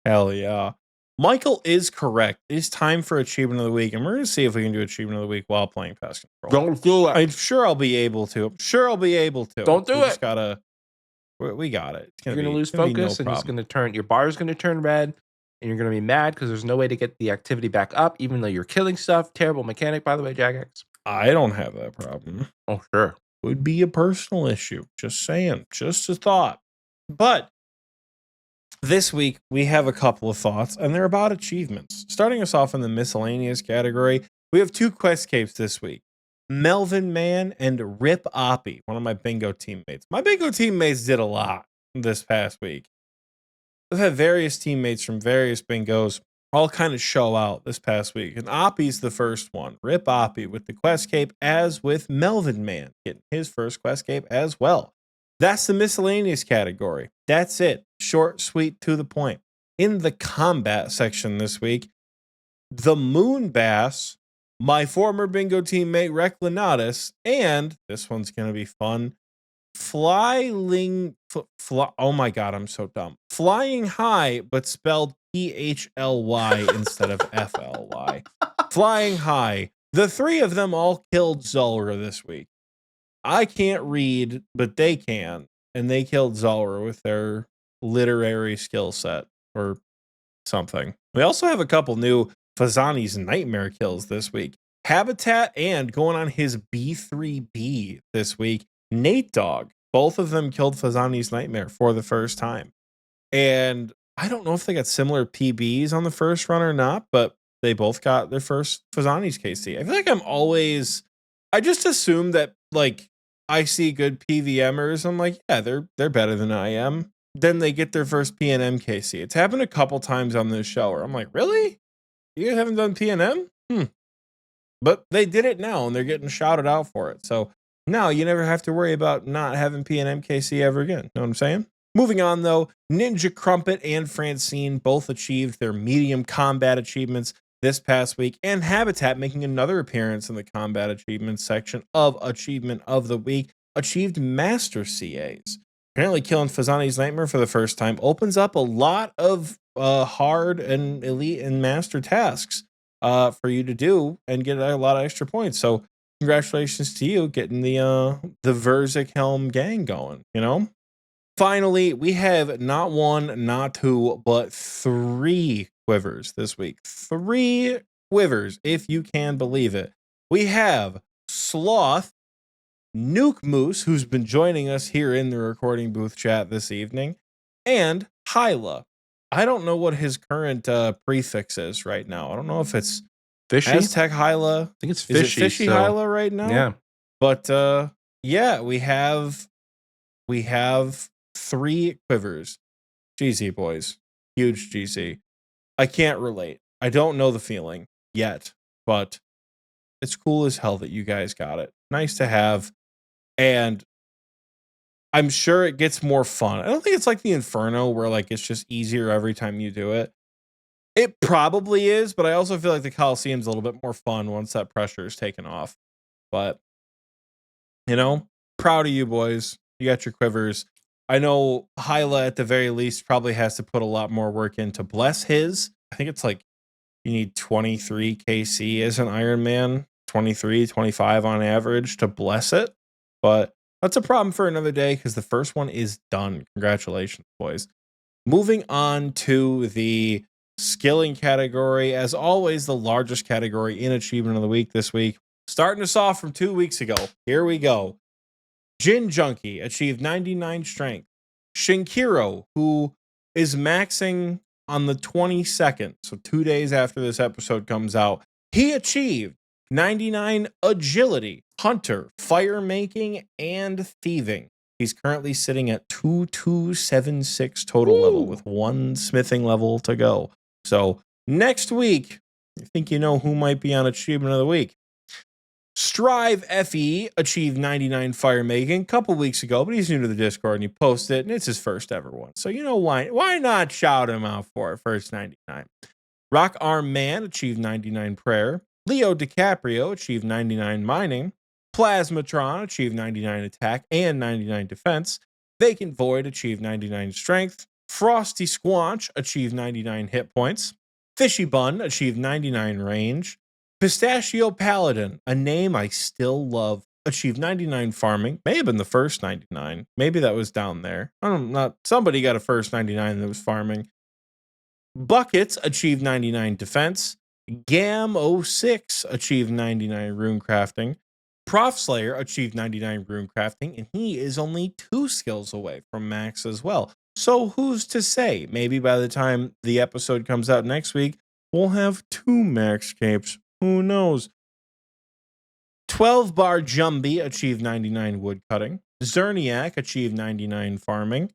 Hell yeah. Michael is correct. It's time for achievement of the week, and we're going to see if we can do achievement of the week while playing Pest Control. Don't do it. I'm sure I'll be able to. Don't do it. Just gotta. We got it. You're going to lose focus, and it's going to turn. Your bar is going to turn red, and you're going to be mad because there's no way to get the activity back up, even though you're killing stuff. Terrible mechanic, by the way, Jagex. I don't have that problem. Oh, sure. Would be a personal issue. Just saying. Just a thought. But this week, we have a couple of thoughts, and they're about achievements. Starting us off in the miscellaneous category, we have 2 Questscapes this week. Melvin Man and Rip Oppie, one of my bingo teammates. My bingo teammates did a lot this past week. I've had various teammates from various bingos all kind of show out this past week. And Oppie's the first one. Rip Oppie with the Questscape, as with Melvin Man getting his first Questscape as well. That's the miscellaneous category. That's it. Short, sweet, to the point. In the combat section this week, the Moon Bass, my former bingo teammate Reclinatus, and this one's going to be fun, oh my god, I'm so dumb. Flying High, but spelled PHLY instead of FLY. Flying High. The 3 of them all killed Zulrah this week. I can't read, but they can. And they killed Zulrah with their literary skill set or something. We also have a couple new Fazani's Nightmare kills this week. Habitat and going on his B3B this week, Nate Dogg. Both of them killed Fazani's Nightmare for the first time. And I don't know if they got similar PBs on the first run or not, but they both got their first Fazani's KC. I feel like I just assume that, like, I see good PVMers. I'm like, yeah, they're better than I am. Then they get their first PNM KC. It's happened a couple times on this show where I'm like, really? You guys haven't done PNM? But they did it now, and they're getting shouted out for it. So now you never have to worry about not having PNM KC ever again. Know what I'm saying? Moving on, though, Ninja Crumpet and Francine both achieved their medium combat achievements this past week, and Habitat, making another appearance in the combat achievements section of Achievement of the Week, achieved Master CAs. Apparently, killing Fazani's Nightmare for the first time opens up a lot of hard and elite and master tasks for you to do and get a lot of extra points. So congratulations to you getting the Verzik Helm gang going, you know? Finally, we have not one, not two, but 3 quivers this week. 3 quivers, if you can believe it. We have Sloth, Nuke Moose, who's been joining us here in the recording booth chat this evening, and Hyla. I don't know what his current prefix is right now. I don't know if it's Fishy? Aztec Hyla. I think it's Is it fishy. Fishy so, Hyla right now? Yeah. But yeah, we have 3 quivers. GZ boys. Huge GZ. I can't relate. I don't know the feeling yet, but it's cool as hell that you guys got it. Nice to have. And I'm sure it gets more fun. I don't think it's like the Inferno where like it's just easier every time you do it. It probably is, but I also feel like the Coliseum's a little bit more fun once that pressure is taken off. But you know, proud of you boys. You got your quivers. I know Hyla at the very least probably has to put a lot more work in to bless his. I think it's like you need 23 KC as an Iron Man, 23, 25 on average to bless it. But that's a problem for another day because the first one is done. Congratulations, boys. Moving on to the skilling category. As always, the largest category in Achievement of the Week this week. Starting us off from 2 weeks ago. Here we go. Jin Junkie achieved 99 strength. Shinkiro, who is maxing on the 22nd, so 2 days after this episode comes out, he achieved 99 agility, hunter, fire making, and thieving. He's currently sitting at 2276 total level with 1 smithing level to go. So next week, I think you know who might be on Achievement of the Week. Strive FE achieved 99 fire making a couple weeks ago, but he's new to the Discord and he posted it, and it's his first ever one. So you know why not shout him out for it? First 99. Rock Arm Man achieved 99 prayer. Leo DiCaprio achieved 99 mining. Plasmatron achieved 99 attack and 99 defense. Vacant Void achieved 99 strength. Frosty Squanch achieved 99 hit points. Fishy Bun achieved 99 range. Pistachio Paladin, a name I still love, achieved 99 farming. May have been the first 99. Maybe that was down there. I don't know. Somebody got a first 99 that was farming. Buckets achieved 99 defense. Gam06 achieved 99 rune crafting. Prof Slayer achieved 99 rune crafting, and he is only 2 skills away from max as well. So who's to say? Maybe by the time the episode comes out next week, we'll have 2 max capes. Who knows? 12 Bar Jumbie achieved 99 wood cutting. Zerniak achieved 99 farming.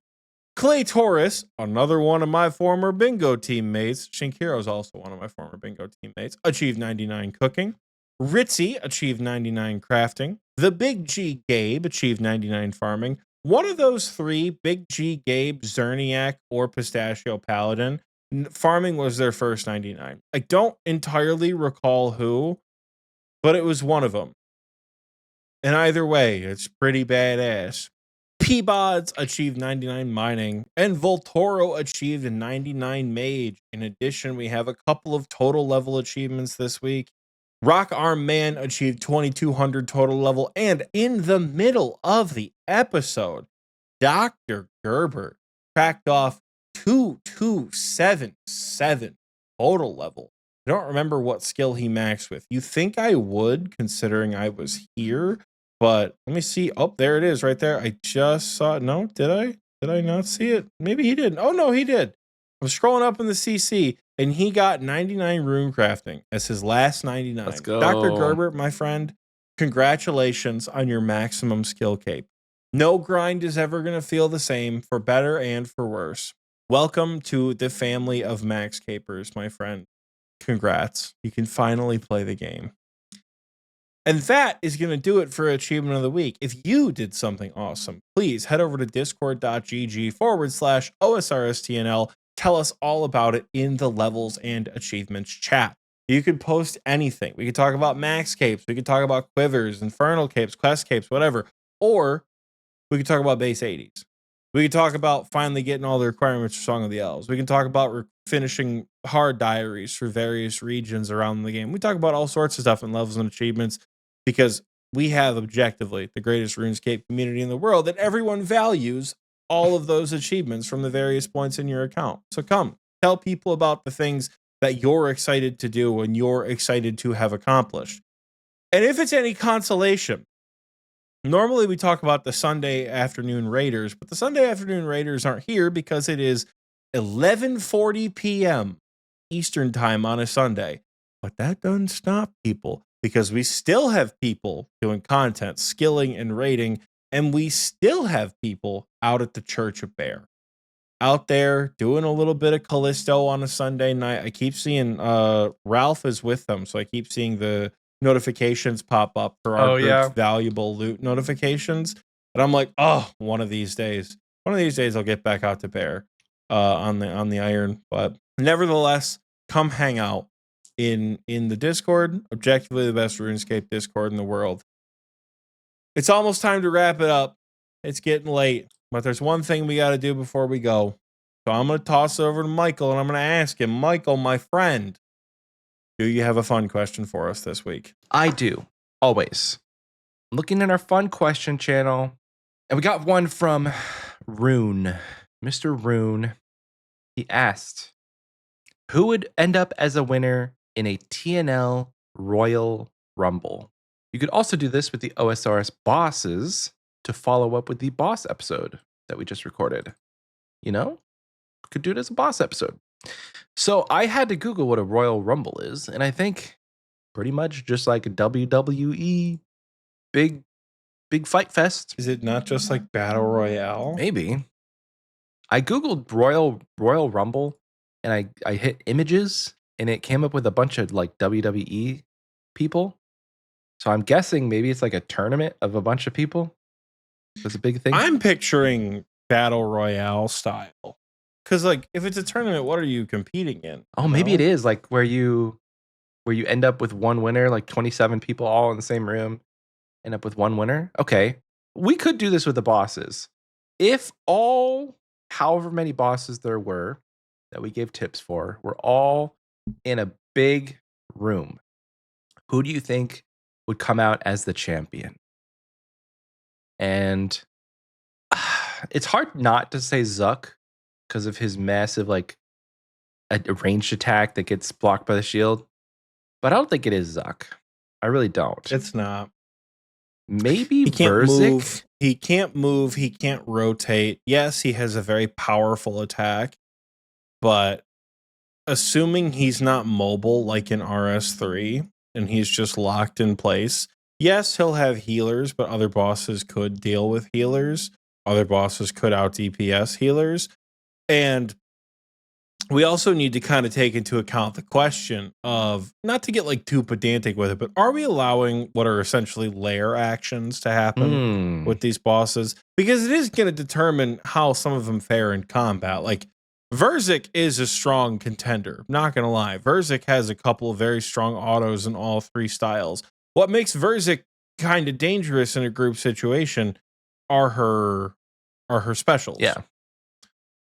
Clay Taurus, another one of my former bingo teammates. Shinkiro's also one of my former bingo teammates. Achieved 99 cooking. Ritzy achieved 99 crafting. The Big G Gabe achieved 99 farming. One of those 3, Big G Gabe, Zerniak, or Pistachio Paladin, farming was their first 99. I don't entirely recall who, but it was one of them. And either way, it's pretty badass. Peabods achieved 99 mining, and Voltoro achieved 99 mage. In addition, we have a couple of total level achievements this week. Rock Arm Man achieved 2200 total level, and in the middle of the episode, Dr. Gerber cracked off 2277 total level. I don't remember what skill he maxed with. You think I would, considering I was here, but let me see. Oh, there it is right there. I just saw it. No, did I? Did I not see it? Maybe he didn't. Oh, no, he did. I'm scrolling up in the CC, and he got 99 rune crafting as his last 99. Let's go. Dr. Gerber, my friend, congratulations on your maximum skill cape. No grind is ever going to feel the same, for better and for worse. Welcome to the family of max capers, my friend. Congrats. You can finally play the game. And that is going to do it for Achievement of the Week. If you did something awesome, please head over to discord.gg/OSRSTNL. Tell us all about it in the levels and achievements chat. You could post anything. We could talk about max capes. We could talk about quivers, infernal capes, quest capes, whatever. Or we could talk about base 80s. We could talk about finally getting all the requirements for Song of the Elves. We can talk about finishing hard diaries for various regions around the game. We talk about all sorts of stuff in levels and achievements because we have objectively the greatest RuneScape community in the world, that everyone values all of those achievements from the various points in your account. So come, tell people about the things that you're excited to do and you're excited to have accomplished. And if it's any consolation, normally we talk about the Sunday afternoon raiders, but the Sunday afternoon raiders aren't here because it is 11:40 p.m. Eastern time on a Sunday. But that doesn't stop people, because we still have people doing content, skilling and raiding, and we still have people out at the Church of Bear, out there doing a little bit of Callisto on a Sunday night. I keep seeing Ralph is with them, so I keep seeing the notifications pop up for our group's valuable loot notifications. And I'm like, oh, one of these days I'll get back out to Bear on the iron. But nevertheless, come hang out in the Discord. Objectively the best RuneScape Discord in the world. It's almost time to wrap it up. It's getting late, but there's one thing we got to do before we go. So I'm going to toss it over to Michael, and I'm going to ask him, Michael, my friend, do you have a fun question for us this week? I do, always. Looking at our fun question channel, and we got one from Rune. Mr. Rune, he asked, who would end up as a winner in a TNL Royal Rumble? You could also do this with the OSRS bosses to follow up with the boss episode that we just recorded. You know, could do it as a boss episode. So I had to Google what a Royal Rumble is, and I think pretty much just like a WWE big fight fest. Is it not just like Battle Royale? Maybe. I Googled Royal Rumble, and I hit images, and it came up with a bunch of like WWE people. So I'm guessing maybe it's like a tournament of a bunch of people. That's a big thing. I'm picturing Battle Royale style. Because like if it's a tournament, what are you competing in? Oh, maybe it is like where you end up with one winner, like 27 people all in the same room, end up with one winner. Okay. We could do this with the bosses. If all however many bosses there were that we gave tips for were all in a big room, who do you think would come out as the champion? And it's hard not to say Zuck because of his massive like a ranged attack that gets blocked by the shield. But I don't think it is Zuck. I really don't. It's not. Maybe he can't Verzik? move. He can't move. He can't rotate. Yes, he has a very powerful attack, but assuming he's not mobile like in RS3 and he's just locked in place, yes, he'll have healers, but other bosses could deal with healers. Other bosses could out DPS healers. And we also need to kind of take into account the question of, not to get like too pedantic with it, but are we allowing what are essentially lair actions to happen with these bosses? Because it is going to determine how some of them fare in combat. Like Verzik is a strong contender. Not going to lie. Verzik has a couple of very strong autos in all three styles. What makes Verzik kind of dangerous in a group situation are her specials. Yeah.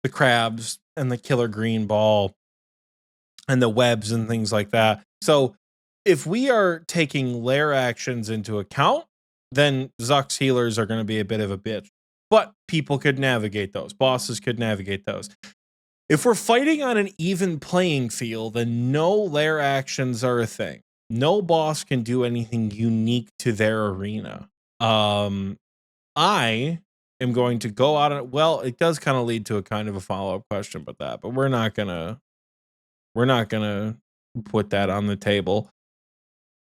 The crabs and the killer green ball and the webs and things like that. So if we are taking lair actions into account, then Zuck's healers are going to be a bit of a bitch. But people could navigate those. Bosses could navigate those. If we're fighting on an even playing field, then no lair actions are a thing. No boss can do anything unique to their arena. I am going to go out on, well, it does kind of lead to a kind of a follow-up question about that, but we're not gonna put that on the table.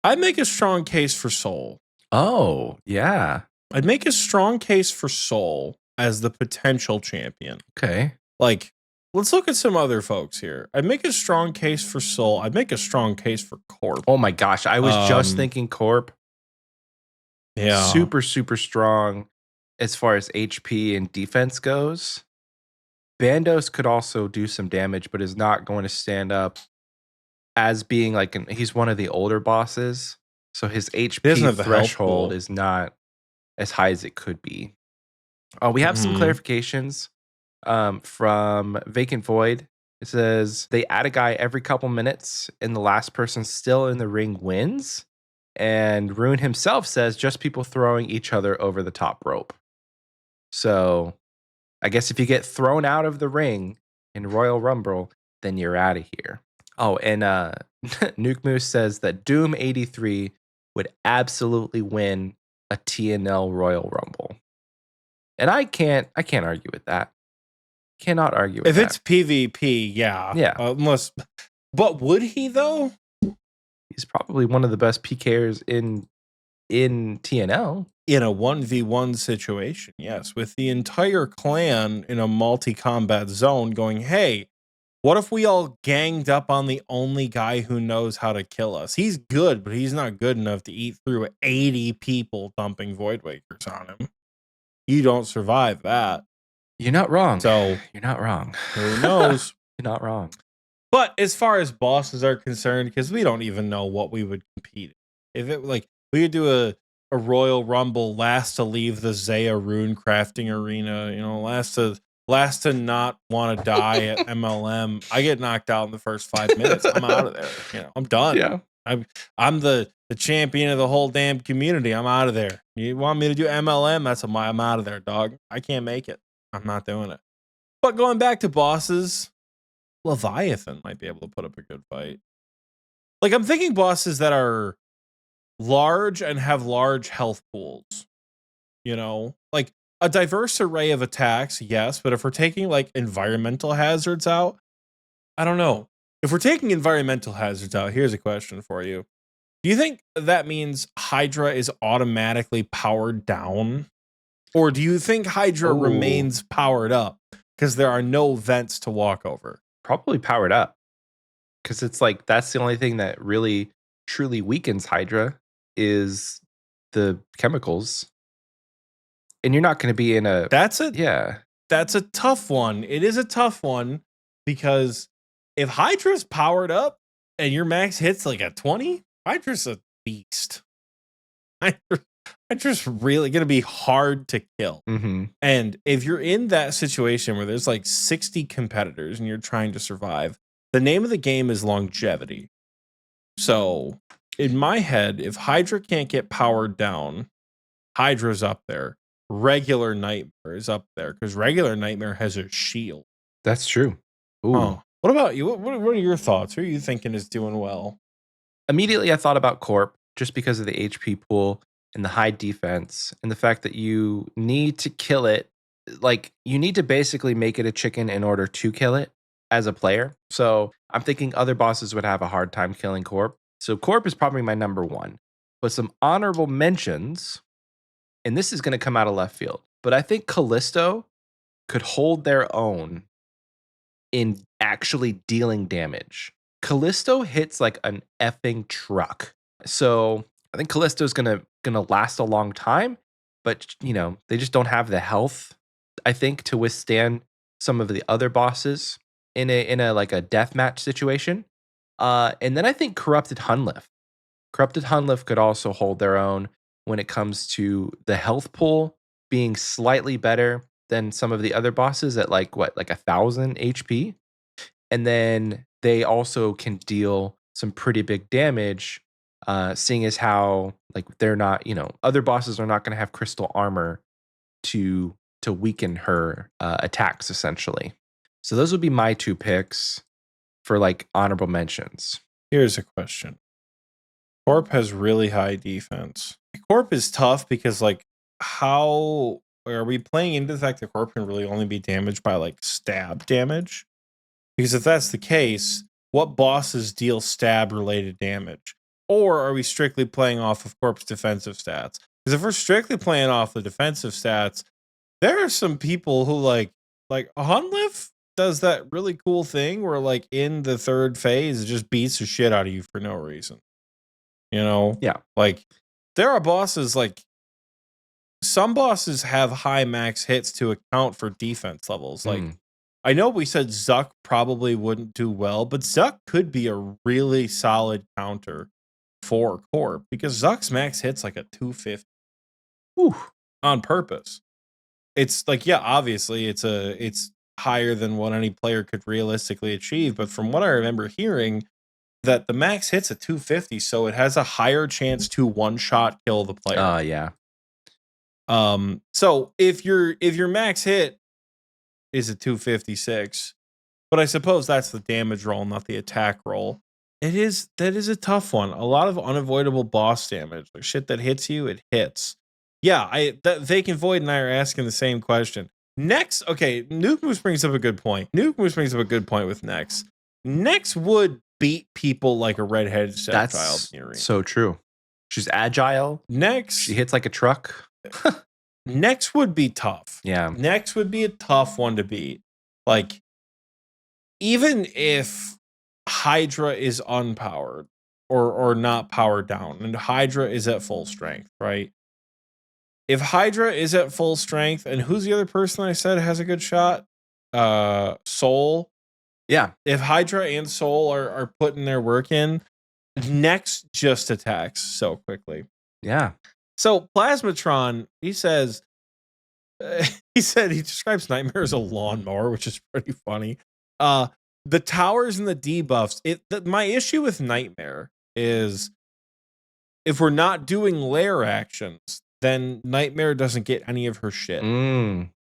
I'd make a strong case for Soul. Oh, yeah. I'd make a strong case for Soul as the potential champion. Okay. Like, let's look at some other folks here. I'd make a strong case for Soul. I'd make a strong case for Corp. Oh my gosh, I was just thinking Corp. Yeah. Super, super strong as far as HP and defense goes. Bandos could also do some damage, but is not going to stand up as being like he's one of the older bosses. So his HP threshold is not as high as it could be. We have some clarifications from Vacant Void. It says they add a guy every couple minutes and the last person still in the ring wins. And Rune himself says just people throwing each other over the top rope. So I guess if you get thrown out of the ring in Royal Rumble, then you're out of here. Oh, and Nuke Moose says that Doom 83 would absolutely win a TNL Royal Rumble. And I can't argue with that. Cannot argue with If that. it's PvP, yeah. Yeah. But would he though? He's probably one of the best PKers in TNL. In a 1v1 situation, yes. With the entire clan in a multi-combat zone going, hey, what if we all ganged up on the only guy who knows how to kill us? He's good, but he's not good enough to eat through 80 people dumping Void Wakers on him. You don't survive that. You're not wrong. So you're not wrong. Who knows? You're not wrong. But as far as bosses are concerned, because we don't even know what we would compete in. If it like we could do a Royal Rumble, last to leave the Zaya rune crafting arena, last to not want to die at MLM. I get knocked out in the first 5 minutes. I'm out of there. I'm done. Yeah. I'm the champion of the whole damn community. I'm out of there. You want me to do MLM? I'm out of there, dog. I can't make it. I'm not doing it. But going back to bosses, Leviathan might be able to put up a good fight. Like, I'm thinking bosses that are large and have large health pools. Like a diverse array of attacks, yes, but if we're taking like environmental hazards out, I don't know. If we're taking environmental hazards out, here's a question for you. Do you think that means Hydra is automatically powered down? Or do you think Hydra remains powered up because there are no vents to walk over? Probably powered up. Because it's like that's the only thing that really truly weakens Hydra is the chemicals. And you're not going to be in a... That's a tough one. It is a tough one because if Hydra's powered up and your max hits like a 20, Hydra's a beast. Hydra's really going to be hard to kill. Mm-hmm. And if you're in that situation where there's like 60 competitors and you're trying to survive, the name of the game is longevity. So in my head, if Hydra can't get powered down, Hydra's up there. Regular Nightmare is up there because regular Nightmare has a shield. That's true. Ooh. Huh. What about you? What are your thoughts? Who are you thinking is doing well? Immediately, I thought about Corp just because of the HP pool and the high defense and the fact that you need to kill it. Like, you need to basically make it a chicken in order to kill it as a player. So I'm thinking other bosses would have a hard time killing Corp. So Corp is probably my number one. But some honorable mentions, and this is going to come out of left field, but I think Callisto could hold their own in actually dealing damage. Callisto hits like an effing truck. So I think Callisto is gonna last a long time, but they just don't have the health, I think, to withstand some of the other bosses in a like a deathmatch situation. And then I think Corrupted Hunlift. Corrupted Hunlift could also hold their own when it comes to the health pool being slightly better than some of the other bosses at like 1,000 HP. And then they also can deal some pretty big damage, seeing as how like they're not, other bosses are not going to have crystal armor to weaken her attacks essentially. So those would be my two picks for like honorable mentions. Here's a question. Corp has really high defense. Corp is tough because like how are we playing into the fact that Corp can really only be damaged by like stab damage? Because if that's the case, what bosses deal stab related damage? Or are we strictly playing off of Corp's defensive stats? Because if we're strictly playing off the defensive stats, there are some people who like Hunlift does that really cool thing where like in the third phase it just beats the shit out of you for no reason. Yeah. Like there are bosses like some bosses have high max hits to account for defense levels. Like I know we said Zuck probably wouldn't do well, but Zuck could be a really solid counter for Corp because Zuck's max hits like a 250. On purpose. It's like, yeah, obviously it's higher than what any player could realistically achieve, but from what I remember hearing, that the max hits at 250, so it has a higher chance to one-shot kill the player. Yeah. So if your max hit is a 256, but I suppose that's the damage roll, not the attack roll. That is a tough one. A lot of unavoidable boss damage, like shit that hits you, it hits. Yeah, Vacant Void and I are asking the same question. Next, okay, Nuke Moose brings up a good point. With Nex. Nex would beat people like a redheaded stepchild in the arena. So true. She's agile. Nex, she hits like a truck. Nex would be tough. Yeah. Nex would be a tough one to beat. Like, even if Hydra is unpowered or not powered down, and Hydra is at full strength, right? If Hydra is at full strength, and who's the other person I said has a good shot? Soul. Yeah. If Hydra and Soul are putting their work in, Nex just attacks so quickly. Yeah. So Plasmatron, he says, he describes Nightmare as a lawnmower, which is pretty funny. The towers and the debuffs. My issue with Nightmare is if we're not doing lair actions, then Nightmare doesn't get any of her shit.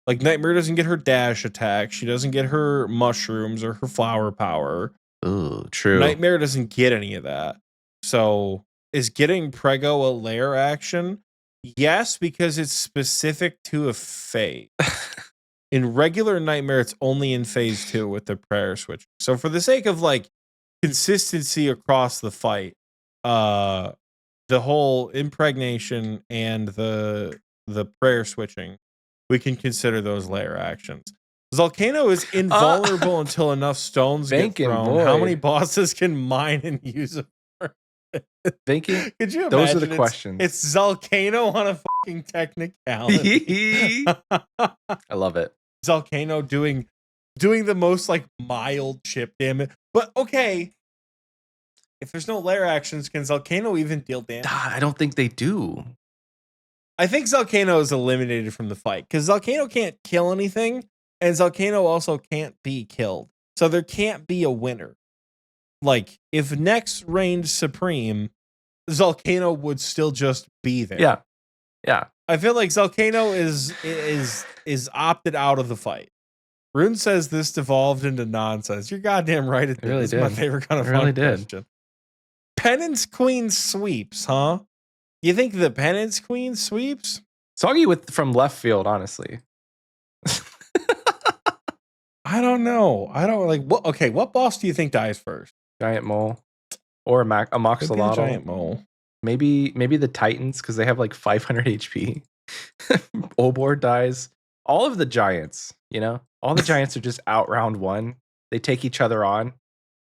Like, Nightmare doesn't get her dash attack. She doesn't get her mushrooms or her flower power. Ooh, true. Nightmare doesn't get any of that. So, is getting Prego a lair action? Yes, because it's specific to a phase. In regular Nightmare, it's only in phase 2 with the prayer switch. So, for the sake of like consistency across the fight, the whole impregnation and the prayer switching, we can consider those layer actions. Zalcano is invulnerable until enough stones get thrown. Boy. How many bosses can mine and use it? Thinking. Could you imagine? Those are the questions. It's Zalcano on a fucking technicality. I love it. Zalcano doing the most like mild chip damage. But okay, if there's no layer actions, can Zalcano even deal damage? I don't think they do. I think Zalcano is eliminated from the fight because Zalcano can't kill anything, and Zalcano also can't be killed. So there can't be a winner. Like, if Nex reigned supreme, Zalcano would still just be there. Yeah. Yeah. I feel like Zalcano is opted out of the fight. Rune says this devolved into nonsense. You're goddamn right. It really did. did. My favorite kind of fun question. Penance Queen sweeps, huh? You think the Penance Queen sweeps? Soggy from left field, honestly. I don't know. I don't like what. Okay, what boss do you think dies first? Giant mole, or a Moxolotl. Giant mole. Maybe the Titans because they have like 500 HP. Obor dies. All of the giants, all the giants are just out round 1. They take each other on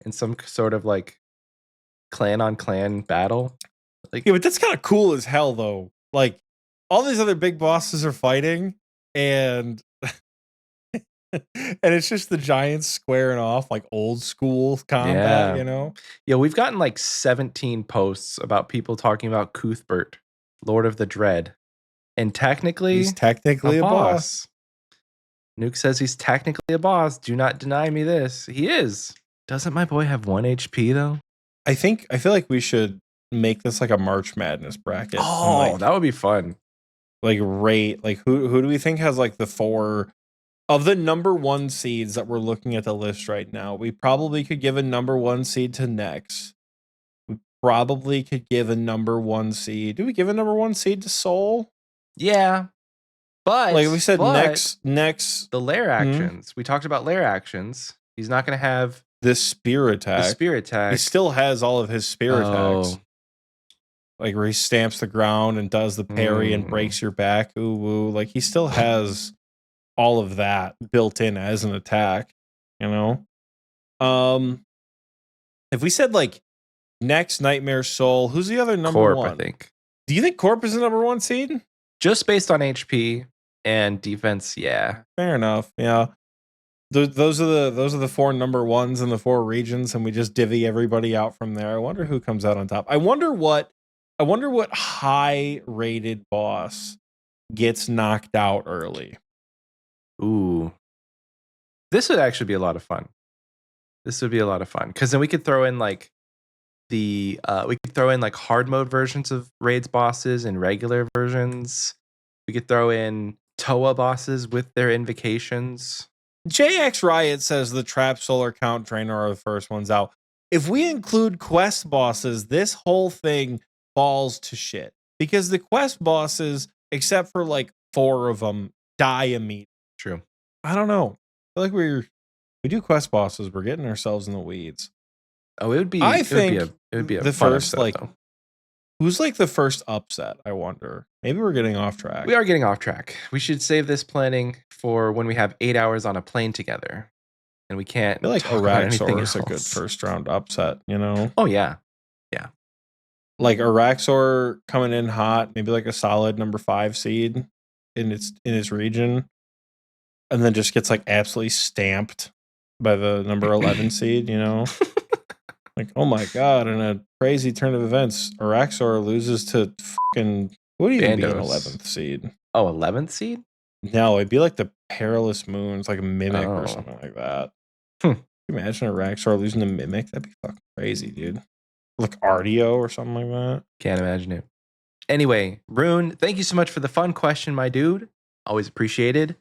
in some sort of like clan on clan battle. Like, yeah, but that's kind of cool as hell, though. Like, all these other big bosses are fighting, and it's just the giants squaring off like old school combat, Yeah, we've gotten like 17 posts about people talking about Cuthbert, Lord of the Dread. And technically, he's technically a boss. Nuke says he's technically a boss. Do not deny me this. He is. Doesn't my boy have 1 HP though? I feel like we should make this like a March Madness bracket. Oh, that would be fun. Like, rate, like who do we think has like the 4 of the number 1 seeds that we're looking at the list right now? We probably could give a number 1 seed to Nex. We probably could give a number 1 seed. Do we give a number 1 seed to Soul? Yeah. But like we said, Nex the lair actions. We talked about lair actions. He's not going to have this spear attack. He still has all of his spear attacks. Like where he stamps the ground and does the parry and breaks your back. Ooh, woo. Like he still has all of that built in as an attack, If we said like Nex, Nightmare, Soul, who's the other number 1? I think. Do you think Corp is the number 1 seed? Just based on HP and defense, yeah. Fair enough. Yeah. Those are the 4 number 1s in the 4 regions, and we just divvy everybody out from there. I wonder who comes out on top. I wonder what high rated boss gets knocked out early. Ooh. This would actually be a lot of fun. Because then we could throw in like We could throw in like hard mode versions of raids bosses and regular versions. We could throw in Toa bosses with their invocations. JX Riot says the Trap Solar Count Trainer are the first ones out. If we include quest bosses, this whole thing falls to shit. Because the quest bosses, except for like 4 of them, die immediately. True. I don't know. I feel like we do quest bosses, we're getting ourselves in the weeds. Oh, it would be. I it think would be a the fun first episode, like though. who's like the first upset, I wonder. Maybe we're getting off track. We are getting off track. We should save this planning for when we have 8 hours on a plane together, and we can't I feel like talk about anything Araxor else. is a good first round upset, you know? Oh yeah, Like Araxor coming in hot, maybe like a solid number 5 seed in its region, and then just gets like absolutely stamped by the number 11 seed, you know? Like, oh my god, in a crazy turn of events, Araxor loses to fucking what would even be an Bandos. 11th seed? Oh, 11th seed? No, it'd be like the Perilous Moons, like a Mimic Oh. or something like that. Hmm. Can you imagine Araxor losing to Mimic? That'd be fucking crazy, dude. Like Artio or something like that. Can't imagine it. Anyway, Rune, thank you so much for the fun question, my dude. Always appreciated.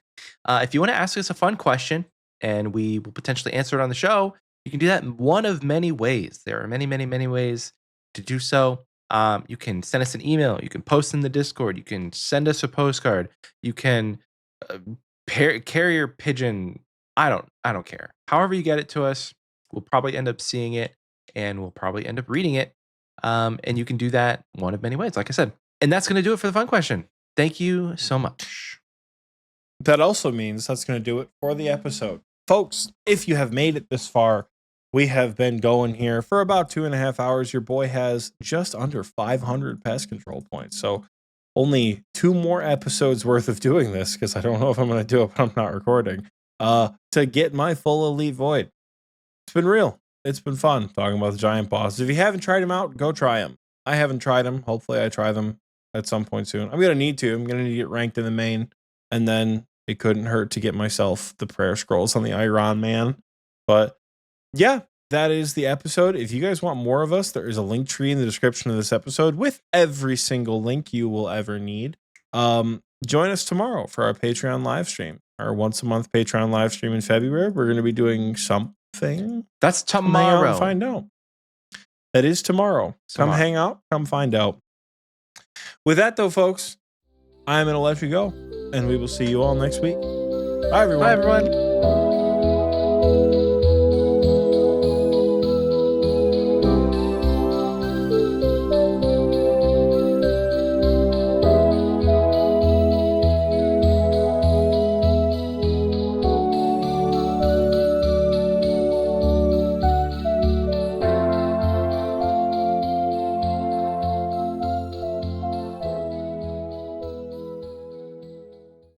If you want to ask us a fun question and we will potentially answer it on the show, you can do that in one of many ways. There are many, many, many ways to do so. You can send us an email. You can post in the Discord. You can send us a postcard. You can carrier pigeon. I don't care. However you get it to us, we'll probably end up seeing it and we'll probably end up reading it. And you can do that one of many ways, like I said. And that's going to do it for the fun question. Thank you so much. That also means that's going to do it for the episode. Folks, if you have made it this far, we have been going here for about 2.5 hours. Your boy has just under 500 pest control points. So only 2 more episodes worth of doing this, because I don't know if I'm going to do it, but I'm not recording, to get my full elite void. It's been real. It's been fun talking about the giant bosses. If you haven't tried them out, go try them. I haven't tried them. Hopefully I try them at some point soon. I'm going to need to. I'm going to need to get ranked in the main. And then it couldn't hurt to get myself the prayer scrolls on the Iron Man. But yeah, that is the episode. If you guys want more of us, there is a link tree in the description of this episode with every single link you will ever need. Join us tomorrow for our Patreon live stream, our once a month Patreon live stream in February. We're going to be doing something. That's Come hang out tomorrow. and find out. That is tomorrow. Come hang out. Come find out. With that, though, folks, I'm going to let you go, and we will see you all next week. Bye, everyone. Bye, everyone.